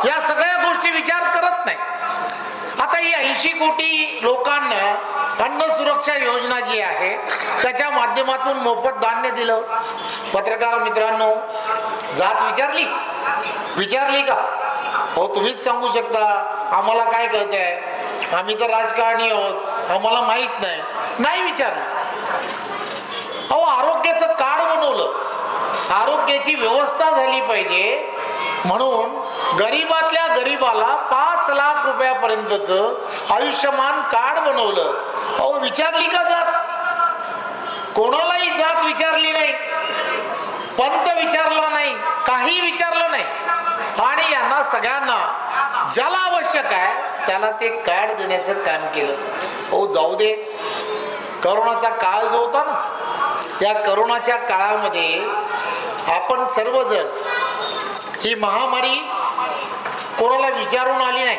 या सगळ्या गोष्टी विचार करत नाही. आता ही 80 कोटी लोकांना अन्न सुरक्षा योजना जी आहे त्याच्या माध्यमातून मोफत धान्य दिलं. पत्रकार मित्रांनो, जात विचारली का हो? तुम्हीच सांगू शकता, आम्हाला काय कळतंय, आम्ही तर राजकारणी आहोत, आम्हाला माहित नाही विचारलं. अहो, आरोग्याचं कार्ड बनवलं, आरोग्याची व्यवस्था झाली पाहिजे म्हणून गरीबातल्या गरीबाला 5 लाख रुपयापर्यंतचं आयुष्यमान कार्ड बनवलं. अहो, विचारली का जात? कोणालाही जात विचारली नाही, पंत विचारला नाही, काही विचारलं नाही. आणि यांना सगळ्यांना ज्याला आवश्यक आहे त्याला ते कार्ड देण्याचं काम केलं. हो, जाऊ दे, करोनाचा काळ जो होता ना, या करोनाच्या काळामध्ये आपण सर्वजण ही महामारी कोणाला विचारून आली नाही.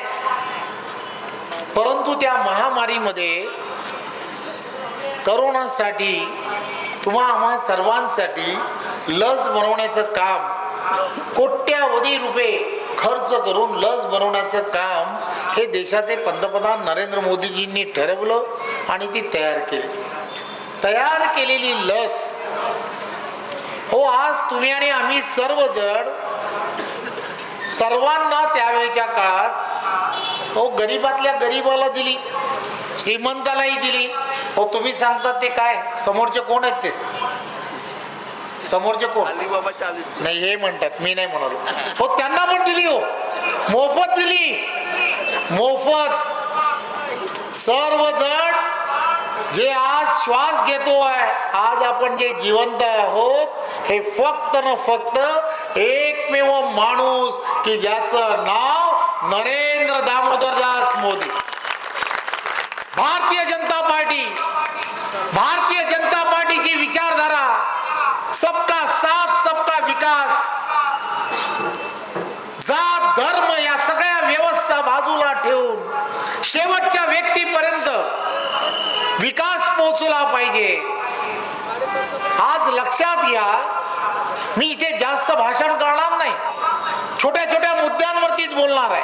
परंतु त्या महामारीमध्ये करोनासाठी आम्हा सर्वांसाठी लस बनवण्याचं काम, कोट्यावधी रुपये खर्च करून लस बनवण्याचं काम हे देशाचे पंतप्रधान नरेंद्र मोदीजींनी ठरवलं आणि ती तयार केली. तयार केलेली लस हो आज तुम्ही आणि आम्ही सर्वजण सर्वांना त्यावेळेच्या काळात हो गरीबातल्या गरीबाला दिली, श्रीमंतालाही दिली. हो तुम्ही सांगतात ते काय, समोरचे कोण आहेत ते, समोरचे कोण, अलीबाबा 40 नाही हे म्हणतात, मी नाही म्हणालो. हो त्यांना पण दिली, हो मोफत दिली, मोफत. सर्वजण जे आज श्वास घेतो आहे, आज आपण जे जिवंत आहोत, हे फक्त न फक्त एकमेव माणूस की ज्याचं नाव नरेंद्र दामोदरदास मोदी. भारतीय जनता पार्टी, भारतीय जनता पार्टीची विचारधारा सबका साथ सबका विकास, जात धर्म या सगळ्या व्यवस्था बाजूला ठेवून शेवटच्या व्यक्तीपर्यंत विकास पोहोचला पाहिजे. आज लक्षात घ्या, मी इथे जास्त भाषण करणार नाही, छोट्या छोट्या मुद्द्यांवरतीच बोलणार आहे.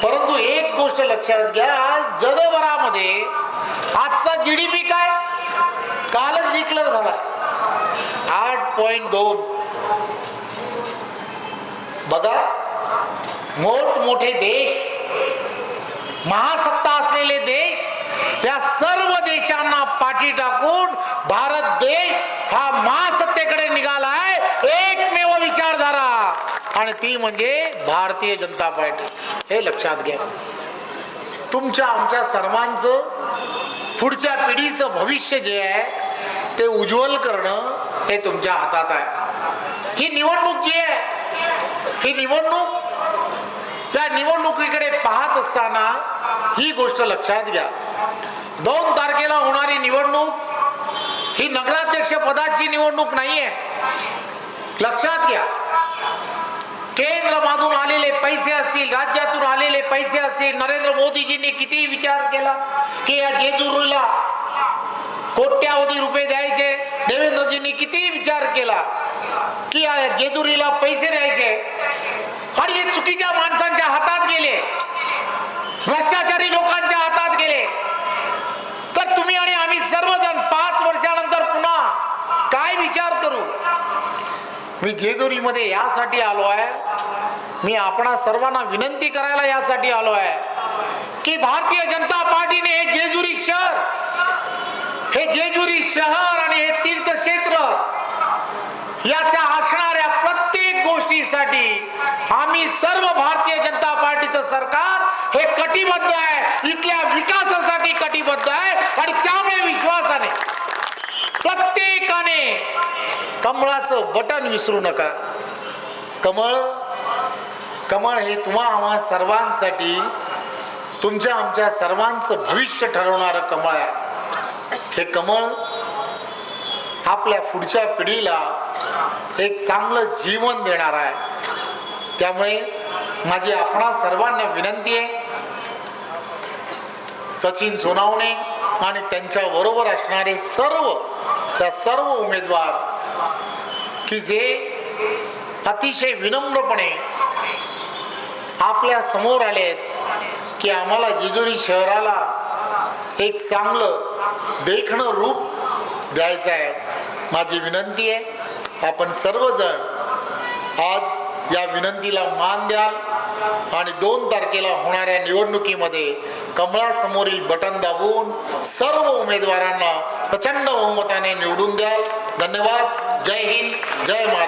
परंतु एक गोष्ट लक्षात घ्या, आज जगभरामध्ये आजचा GDP काय, कालच डिक्लेअर झाला 8.2. बघा, मोठमोठे देश, महासत्ता असलेले देश, या सर्व देशांना पाठी टाकून भारत देश हा महासत्तेकडे निघाला आहे. एकमेव विचारधारा आणि ती म्हणजे भारतीय जनता पार्टी. हे लक्षात घ्या. तुमच्या आमच्या सर्वांचं पुढच्या पिढीचं भविष्य जे आहे ते उज्ज्वल करणं हे तुमच्या हातात आहे. ही निवडणूक जी आहे, ही निवडणूक, त्या निवडणुकीकडे पाहत असताना ही गोष्ट लक्षात घ्या, 2 तारखेला होणारी निवडणूक ही नगराध्यक्ष पदाची निवडणूक नाहीये. लक्षात घ्या, केंद्रामधून आलेले पैसे असतील, राज्यातून आलेले पैसे असतील, नरेंद्र मोदीजींनी किती विचार केला की या जेजुरीला कोट्यावधी रुपये द्यायचे, देवेंद्रजींनी किती विचार केला की या जेजुरीला पैसे द्यायचे, आणि हे चुकीच्या माणसांच्या हातात गेले, भ्रष्टाचारी लोकांच्या हातात गेले. तर तुम्ही आणि आम्ही सर्वजण 5 वर्षानंतर पुन्हा काय विचार करू. मी जेजुरीमध्ये यासाठी आलो आहे, मी आपणा सर्वांना विनंती करायला यासाठी आलो आहे की भारतीय जनता पार्टीने हे जेजुरी शहर आणि हे तीर्थक्षेत्र याच्या असणाऱ्या प्रत्येक गोष्टीसाठी आम्ही सर्व भारतीय जनता पार्टीचं सरकार हे कटिबद्ध आहे, इथल्या विकासासाठी कटिबद्ध आहे. आणि त्यामुळे विश्वासाने प्रत्येकाने कमळाचं बटन विसरू नका. कमळ हे तुम्हा आम्हा सर्वांसाठी, तुमच्या आमच्या सर्वांचं भविष्य ठरवणारं कमळ आहे. हे कमळ आपल्या पुढच्या पिढीला एक चांगलं जीवन देणार आहे. त्यामुळे माझी आपणा सर्वांना विनंती आहे, सचिन सोनावणे आणि त्यांच्या बरोबर असणारे सर्व उमेदवार की जे अतिशय विनम्रपणे आपल्या समोर आले आहेत की आम्हाला जेजुरी शहराला एक चांगलं देखणं रूप द्यायचं आहे. माझी विनंती आहे, आपण सर्वजण आज या विनंतीला मान द्याल आणि 2 तारखेला होणाऱ्या निवडणुकीमध्ये कमळासमोरील बटन दाबून सर्व उमेदवारांना प्रचंड बहुमताने निवडून द्याल. धन्यवाद. जय हिंद, जय महाराष्ट्र.